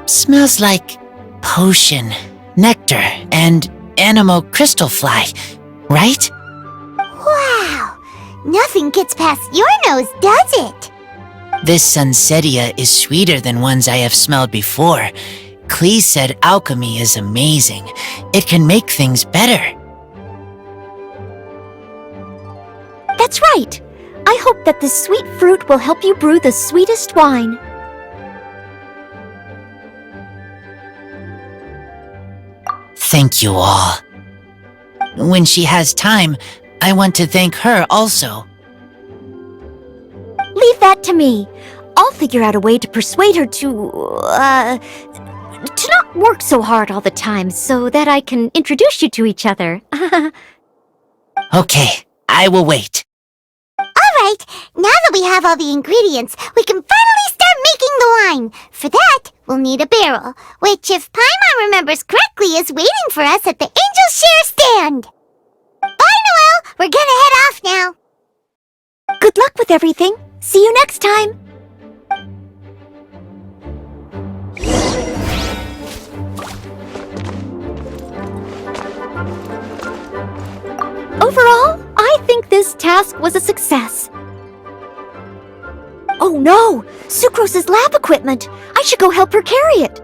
[SPEAKER 9] Smells like potion, nectar, and anemo crystal fly, right?
[SPEAKER 2] Wow! Nothing gets past your nose, does it?
[SPEAKER 9] This Sunsetia is sweeter than ones I have smelled before. Klee said alchemy is amazing. It can make things better.
[SPEAKER 17] That's right. I hope that this sweet fruit will help you brew the sweetest wine.
[SPEAKER 9] Thank you all. When she has time, I want to thank her also.
[SPEAKER 17] Leave that to me. I'll figure out a way to persuade her to not work so hard all the time so that I can introduce you to each other.
[SPEAKER 9] Okay, I will wait.
[SPEAKER 2] Alright, now that we have all the ingredients, we can finally start making the wine. For that, we'll need a barrel, which, if Paimon remembers correctly, is waiting for us at the Angel Share stand. Bye, Noelle! We're gonna head off now.
[SPEAKER 17] Good luck with everything. See you next time. Overall, I think this task was a success. Oh no! Sucrose's lab equipment! I should go help her carry it!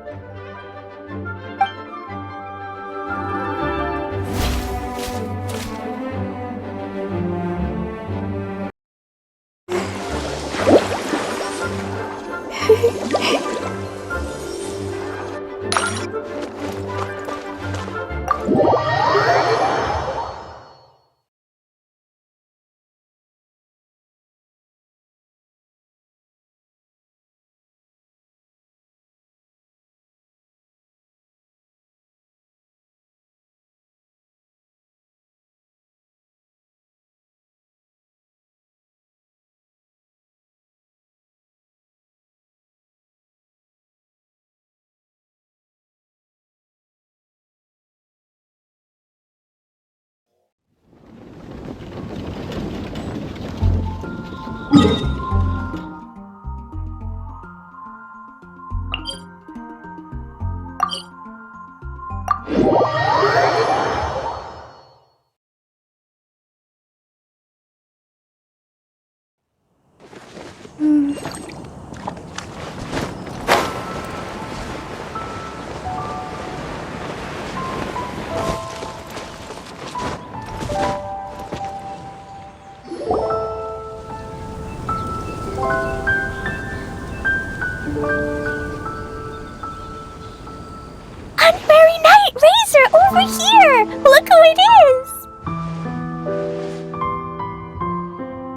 [SPEAKER 12] Honorary Knight Рэйзor, over here! Look who it is!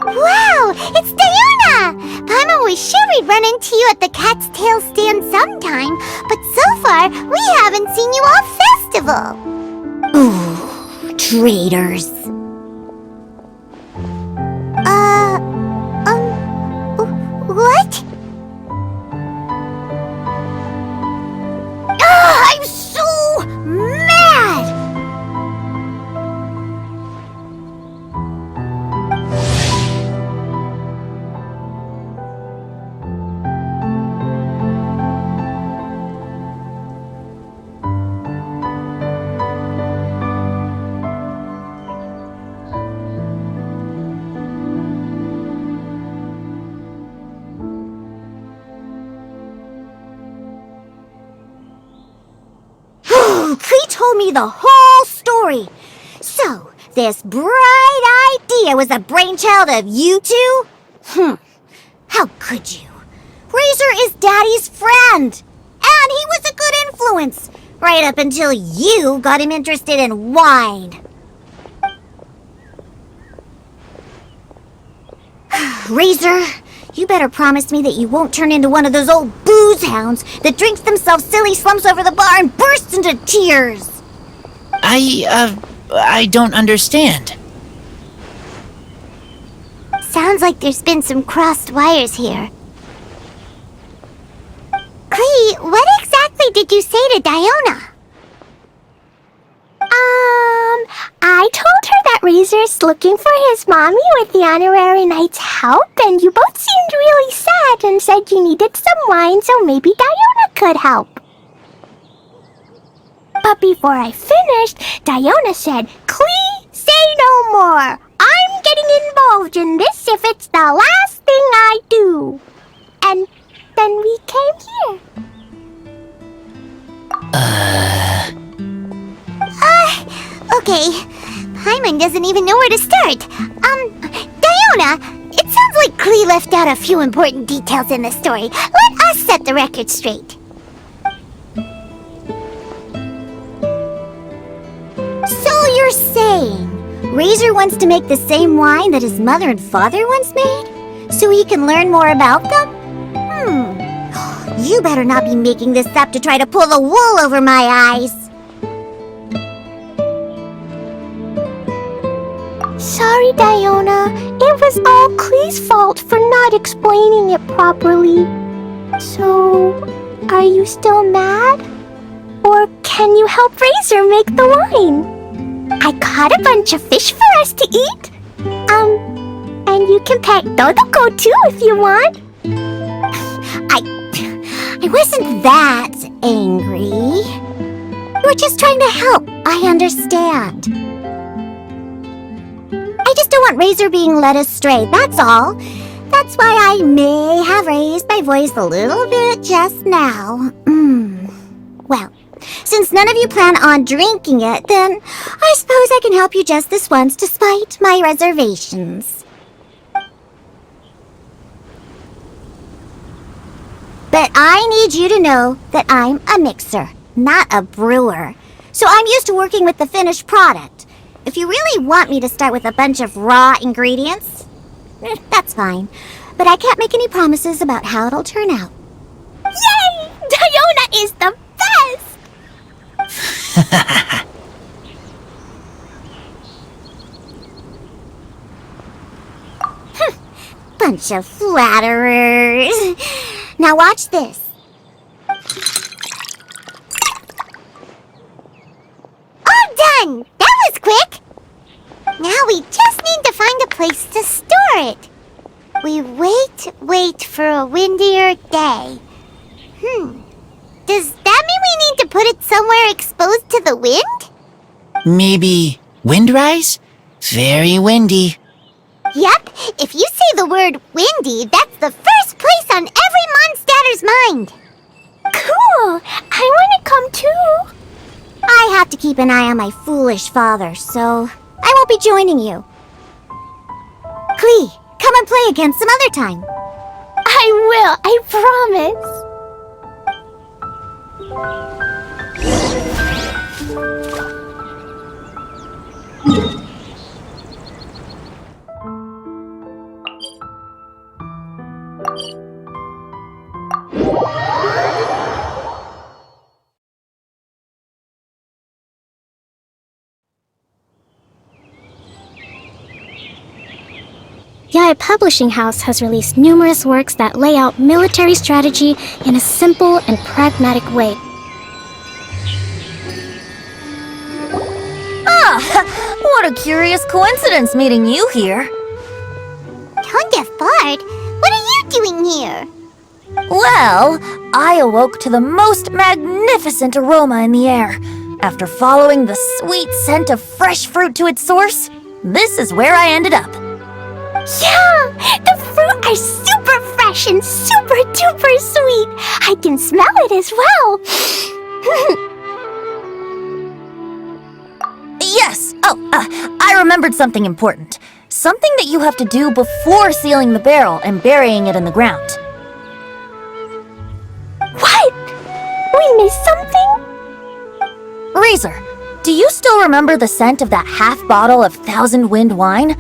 [SPEAKER 2] Wow, it's Diona! Pаймon was sure we'd run into you at the Cat's Tail stand sometime, but so far, we haven't seen you all festival.
[SPEAKER 17] Ooh, traitors.
[SPEAKER 2] What? I'm so mad!
[SPEAKER 17] Klee told me the whole story. So, this bright idea was the brainchild of you two? How could you? Рэйzor is Daddy's friend. And he was a good influence. Right up until you got him interested in wine. Рэйzor, you better promise me that you won't turn into one of those old booze hounds that drinks themselves silly, slumps over the bar, and bursts into tears.
[SPEAKER 9] I don't understand.
[SPEAKER 2] Sounds like there's been some crossed wires here. Klee, what exactly did you say to Diona?
[SPEAKER 12] I told her that Рэйzor's looking for his mommy with the Honorary Knight's help, and you both seemed really sad and said you needed some wine, so maybe Diona could help. But before I finished, Diona said, "Klee, say no more. I'm getting involved in this if it's the last thing I do." And then we came here.
[SPEAKER 2] Okay. Pаймon doesn't even know where to start. Diona, it sounds like Klee left out a few important details in the story. Let us set the record straight.
[SPEAKER 17] So you're saying Рэйzor wants to make the same wine that his mother and father once made? So he can learn more about them? You better not be making this up to try to pull the wool over my eyes.
[SPEAKER 12] Sorry, Diona. It was all Klee's fault for not explaining it properly. So, are you still mad? Or can you help Рэйzor make the wine? I caught a bunch of fish for us to eat. And you can pet Dodoko too if you want.
[SPEAKER 17] I wasn't that angry. We're just trying to help. I understand. I just don't want Рэйzor being led astray, that's all. That's why I may have raised my voice a little bit just now. Well, since none of you plan on drinking it, then I suppose I can help you just this once despite my reservations. But I need you to know that I'm a mixer, not a brewer. So I'm used to working with the finished product. If you really want me to start with a bunch of raw ingredients, that's fine. But I can't make any promises about how it'll turn out.
[SPEAKER 12] Yay! Diona is the best!
[SPEAKER 17] Bunch of flatterers. Now watch this.
[SPEAKER 2] All done! That was quick! Now we just need to find a place to store it. We wait for a windier day. Does that mean we need to put it somewhere exposed to the wind?
[SPEAKER 9] Maybe windrise? Very windy.
[SPEAKER 2] Yep, if you say the word windy, that's the first place on every Mondstatter's mind.
[SPEAKER 12] Cool! I want to come too.
[SPEAKER 17] I have to keep an eye on my foolish father, so I won't be joining you. Klee, come and play again some other time.
[SPEAKER 12] I will, I promise. Yaya Publishing House has released numerous works that lay out military strategy in a simple and pragmatic way.
[SPEAKER 18] Ah, what a curious coincidence meeting you here.
[SPEAKER 2] Tone deaf bard, what are you doing here?
[SPEAKER 18] Well, I awoke to the most magnificent aroma in the air. After following the sweet scent of fresh fruit to its source, this is where I ended up.
[SPEAKER 12] Yeah! The fruit are super fresh and super duper sweet! I can smell it as well!
[SPEAKER 18] Yes! Oh, I remembered something important. Something that you have to do before sealing the barrel and burying it in the ground.
[SPEAKER 12] What? We missed something?
[SPEAKER 18] Рэйzor, do you still remember the scent of that half bottle of Thousand Wind wine?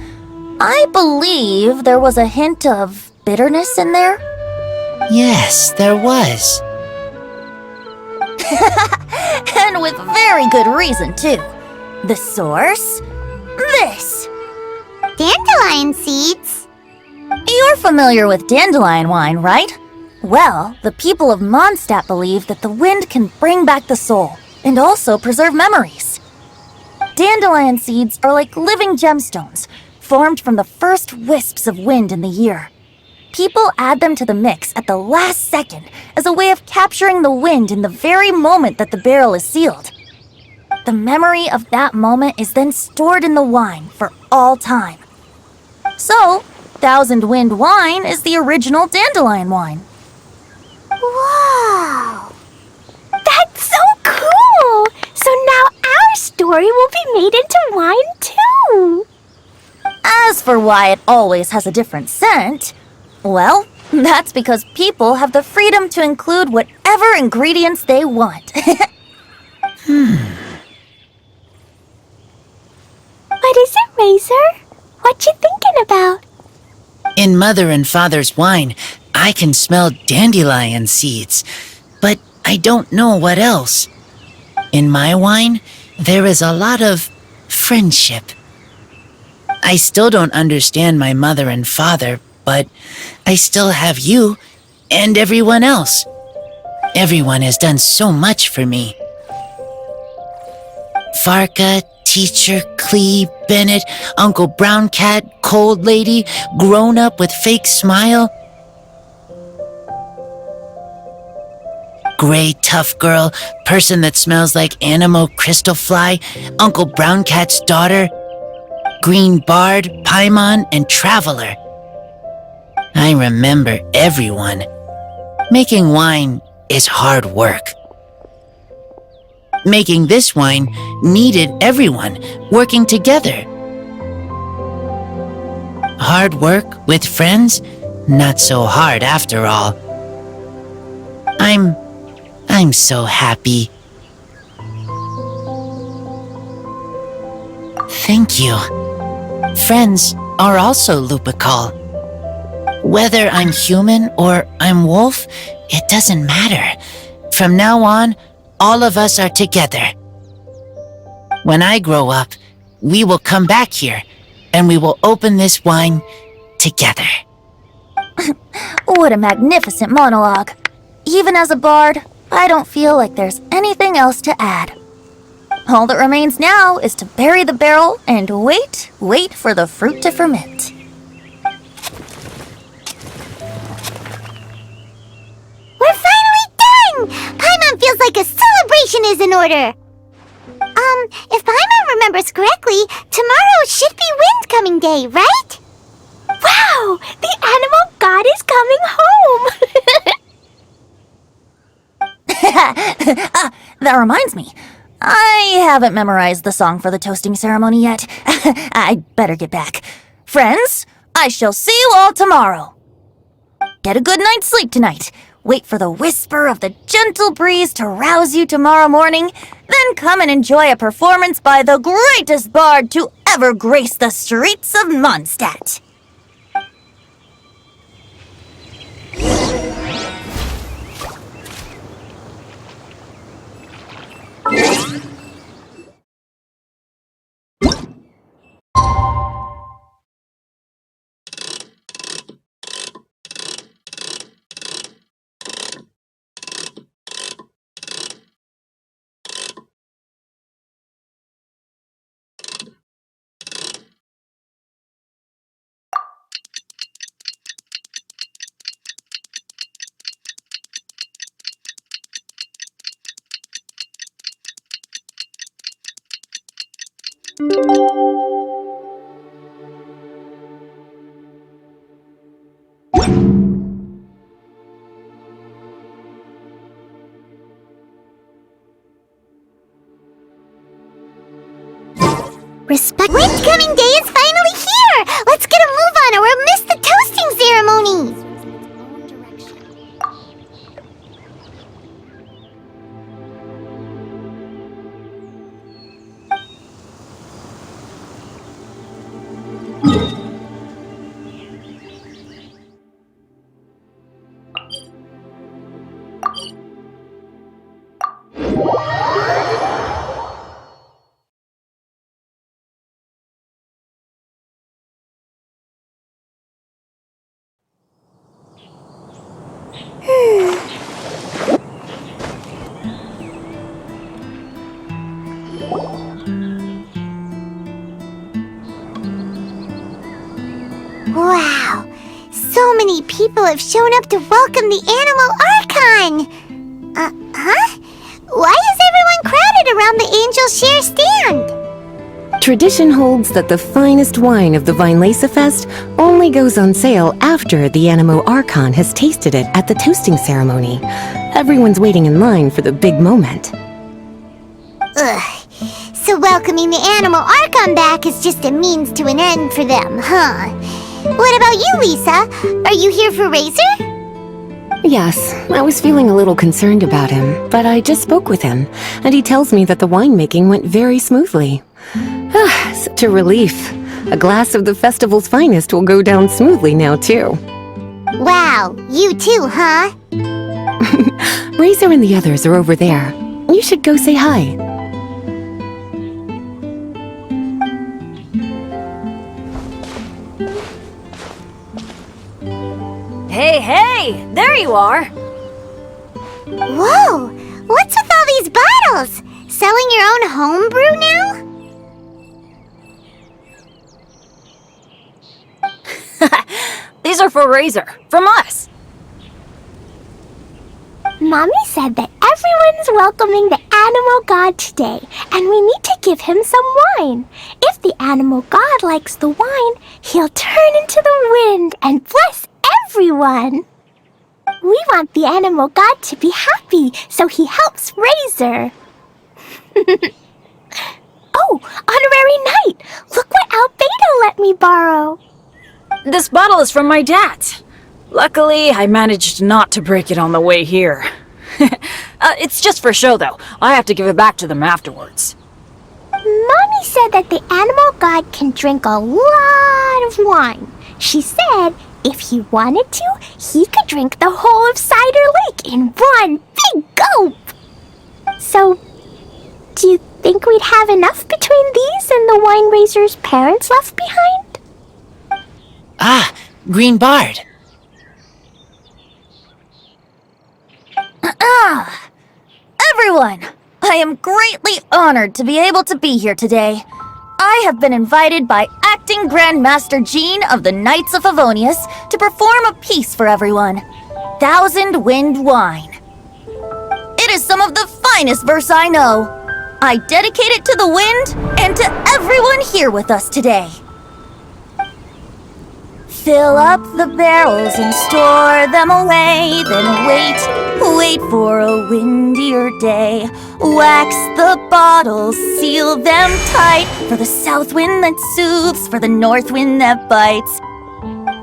[SPEAKER 18] I believe there was a hint of bitterness in there.
[SPEAKER 9] Yes, there was.
[SPEAKER 18] And with very good reason, too. The source? This!
[SPEAKER 2] Dandelion seeds?
[SPEAKER 18] You're familiar with dandelion wine, right? Well, the people of Mondstadt believe that the wind can bring back the soul and also preserve memories. Dandelion seeds are like living gemstones, formed from the first wisps of wind in the year. People add them to the mix at the last second as a way of capturing the wind in the very moment that the barrel is sealed. The memory of that moment is then stored in the wine for all time. So, Thousand Wind wine is the original dandelion wine.
[SPEAKER 12] Wow! That's so cool! So now our story will be made into wine too!
[SPEAKER 18] As for why it always has a different scent, well, that's because people have the freedom to include whatever ingredients they want.
[SPEAKER 12] What is it, Рэйzor? What you thinking about?
[SPEAKER 9] In Mother and Father's wine, I can smell dandelion seeds, but I don't know what else. In my wine, there is a lot of friendship. I still don't understand my mother and father, but I still have you and everyone else. Everyone has done so much for me. Varka, Teacher, Klee, Bennett, Uncle Brown Cat, Cold Lady, Grown Up with Fake Smile, Gray Tough Girl, Person that smells like Animo Crystal Fly, Uncle Brown Cat's daughter, Green Bard, Pаймон, and Traveler. I remember everyone. Making wine is hard work. Making this wine needed everyone working together. Hard work with friends? Not so hard after all. I'm so happy. Thank you. Friends are also Lupical. Whether I'm human or I'm wolf, it doesn't matter. From now on, all of us are together. When I grow up, we will come back here and we will open this wine together.
[SPEAKER 18] What a magnificent monologue. Even as a bard, I don't feel like there's anything else to add. All that remains now is to bury the barrel and wait for the fruit to ferment.
[SPEAKER 2] We're finally done! Paimon feels like a celebration is in order! if Pаймon remembers correctly, tomorrow should be Wind-coming day, right?
[SPEAKER 12] Wow! The animal god is coming home!
[SPEAKER 18] That reminds me. I haven't memorized the song for the toasting ceremony yet. I'd better get back. Friends, I shall see you all tomorrow. Get a good night's sleep tonight. Wait for the whisper of the gentle breeze to rouse you tomorrow morning. Then come and enjoy a performance by the greatest bard to ever grace the streets of Moндштадte.
[SPEAKER 2] Wind-coming day is finally here! Let's get a move on or we'll miss the toasting ceremony! Wow! So many people have shown up to welcome the Animal Archon! Huh? Why is everyone crowded around the Angel Share stand?
[SPEAKER 5] Tradition holds that the finest wine of the Weinlese Fest only goes on sale after the Animo Archon has tasted it at the toasting ceremony. Everyone's waiting in line for the big moment.
[SPEAKER 2] Ugh. So welcoming the Animal Archon back is just a means to an end for them, huh? What about you, Lisa? Are you here for Рэйзор?
[SPEAKER 5] Yes, I was feeling a little concerned about him, but I just spoke with him, and he tells me that the winemaking went very smoothly. Such a relief. A glass of the festival's finest will go down smoothly now, too.
[SPEAKER 2] Wow, you too, huh?
[SPEAKER 5] Рэйzor and the others are over there. You should go say hi.
[SPEAKER 18] Hey, there you are.
[SPEAKER 2] Whoa, what's with all these bottles? Selling your own homebrew now?
[SPEAKER 18] These are for Рэйzor, from us.
[SPEAKER 12] Mommy said that everyone's welcoming the animal god today, and we need to give him some wine. If the animal god likes the wine, he'll turn into the wind and bless everyone. We want the animal god to be happy, so he helps Рэйzor. Oh, honorary knight! Look what Альбедо let me borrow.
[SPEAKER 19] This bottle is from my dad. Luckily, I managed not to break it on the way here. It's just for show, though. I have to give it back to them afterwards.
[SPEAKER 12] Mommy said that the animal god can drink a lot of wine. She said if he wanted to, he could drink the whole of Cider Lake in one big gulp. So, do you think we'd have enough between these and the wine Рэйzor's parents left behind?
[SPEAKER 9] Ah, Green Bard.
[SPEAKER 18] Everyone, I am greatly honored to be able to be here today. I have been invited by Acting Grand Master Jean of the Knights of Evonius to perform a piece for everyone. Thousand Wind Wine. It is some of the finest verse I know. I dedicate it to the wind and to everyone here with us today. Fill up the barrels and store them away, then wait for a windier day. Wax the bottles, seal them tight, for the south wind that soothes, for the north wind that bites.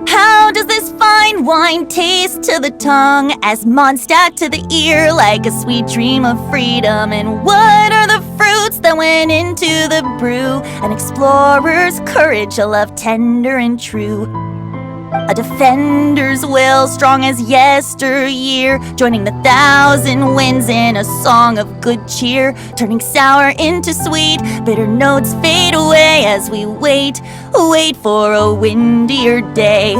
[SPEAKER 18] How does this fine wine taste to the tongue, as Mondstadt to the ear, like a sweet dream of freedom? And what are the fruits that went into the brew? An explorer's courage, a love tender and true, a defender's will, strong as yesteryear, joining the thousand winds in a song of good cheer, turning sour into sweet, bitter notes fade away as we wait for a windier day.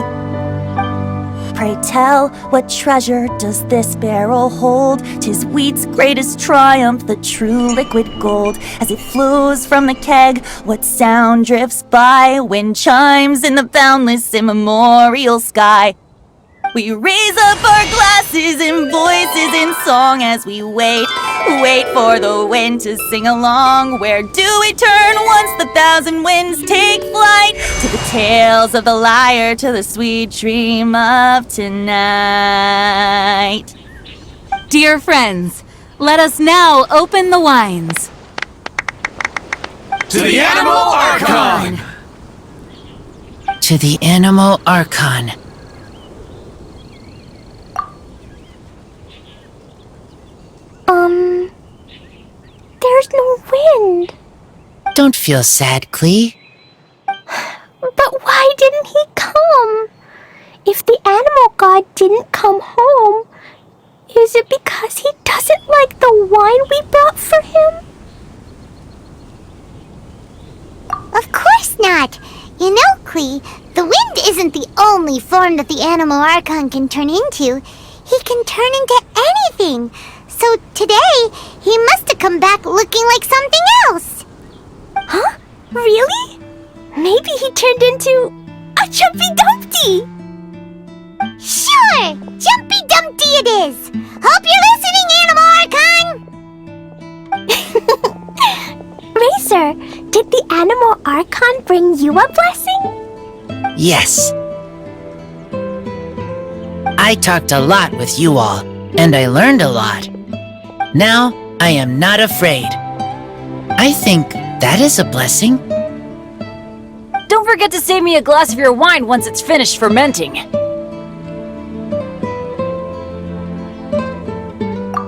[SPEAKER 18] Pray tell, what treasure does this barrel hold? 'Tis wheat's greatest triumph, the true liquid gold. As it flows from the keg, what sound drifts by? Wind chimes in the boundless immemorial sky. We raise up our glasses and voices in song as we wait for the wind to sing along. Where do we turn once the thousand winds take flight? To the tales of the lyre, to the sweet dream of tonight.
[SPEAKER 10] Dear friends, let us now open the wines.
[SPEAKER 7] To the Animal Archon!
[SPEAKER 9] To the Animal Archon.
[SPEAKER 12] There's no wind.
[SPEAKER 9] Don't feel sad, Klee.
[SPEAKER 12] But why didn't he come? If the animal god didn't come home, is it because he doesn't like the wine we brought for him?
[SPEAKER 2] Of course not. You know, Klee, the wind isn't the only form that the Animal Archon can turn into. He can turn into anything. So today, he must have come back looking like something else.
[SPEAKER 12] Huh? Really? Maybe he turned into a Jumpy Dumpty.
[SPEAKER 2] Sure! Jumpy Dumpty it is! Hope you're listening, Animal Archon!
[SPEAKER 12] Рэйzor, did the Animal Archon bring you a blessing?
[SPEAKER 9] Yes. I talked a lot with you all, and I learned a lot. Now, I am not afraid. I think that is a blessing.
[SPEAKER 19] Don't forget to save me a glass of your wine once it's finished fermenting.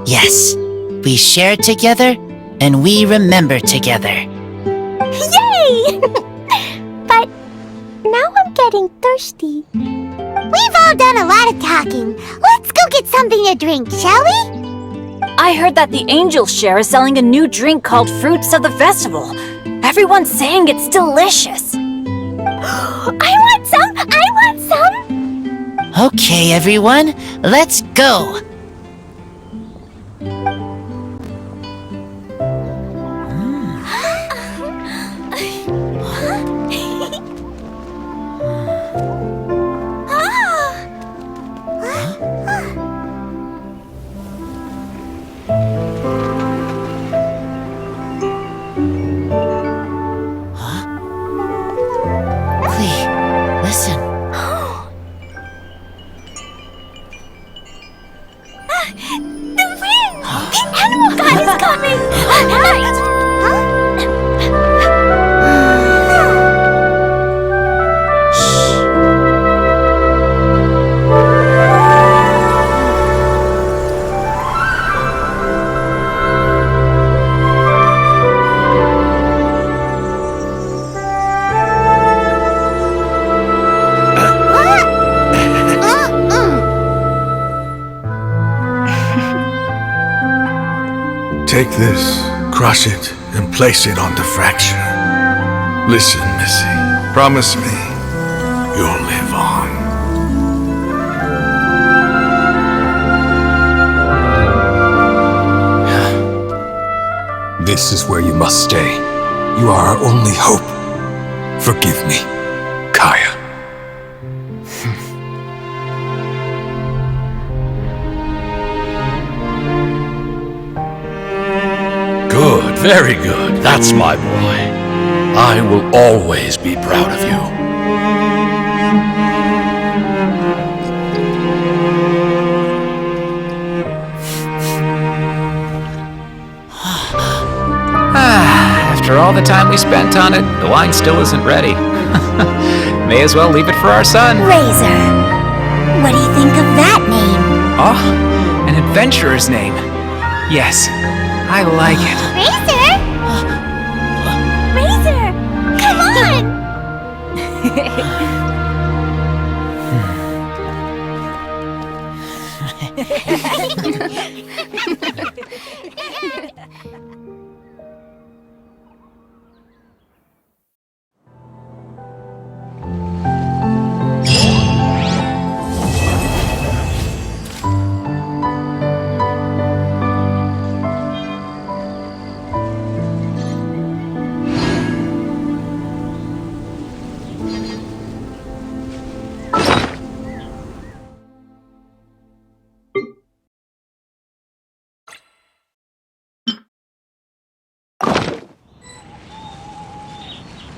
[SPEAKER 9] Yes, we share together, and we remember together.
[SPEAKER 12] Yay! But now I'm getting thirsty.
[SPEAKER 2] We've all done a lot of talking. Let's go get something to drink, shall we?
[SPEAKER 19] I heard that the Angel Share is selling a new drink called Fruits of the Festival. Everyone's saying it's delicious.
[SPEAKER 12] I want some! I want some!
[SPEAKER 9] Okay, everyone, let's go.
[SPEAKER 20] Take this, crush it, and place it on the fracture. Listen, Missy. Promise me you'll live on.
[SPEAKER 16] This is where you must stay. You are our only hope. Forgive me, Kaya.
[SPEAKER 20] Good.
[SPEAKER 21] Very good. That's my boy. I will always be proud of you.
[SPEAKER 22] After all the time we spent on it, the wine still isn't ready. May as well leave it for our son.
[SPEAKER 17] Рэйзор. What do you think of that name?
[SPEAKER 22] Oh, an adventurer's name. Yes, I like it.
[SPEAKER 2] Рэйzor? Рэйzor, come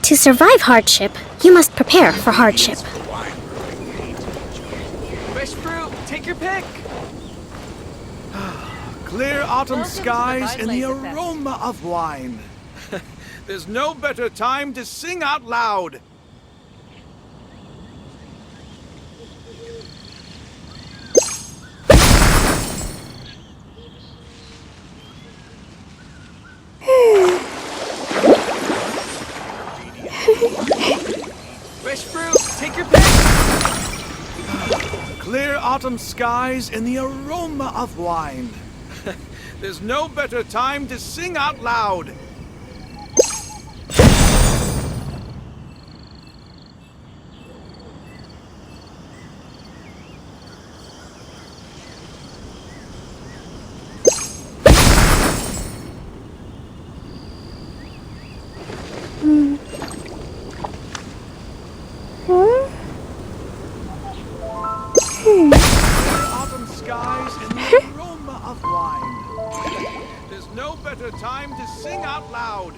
[SPEAKER 12] To survive hardship, you must prepare for hardship.
[SPEAKER 23] Fresh fruit, take your pick.
[SPEAKER 20] Clear autumn skies and the aroma of wine. There's no better time to sing out loud.
[SPEAKER 23] Fresh fruit, take your pick.
[SPEAKER 20] Clear autumn skies and the aroma of wine. There's no better time to sing out loud. Autumn skies and the aroma of wine. There's no better time to sing out loud.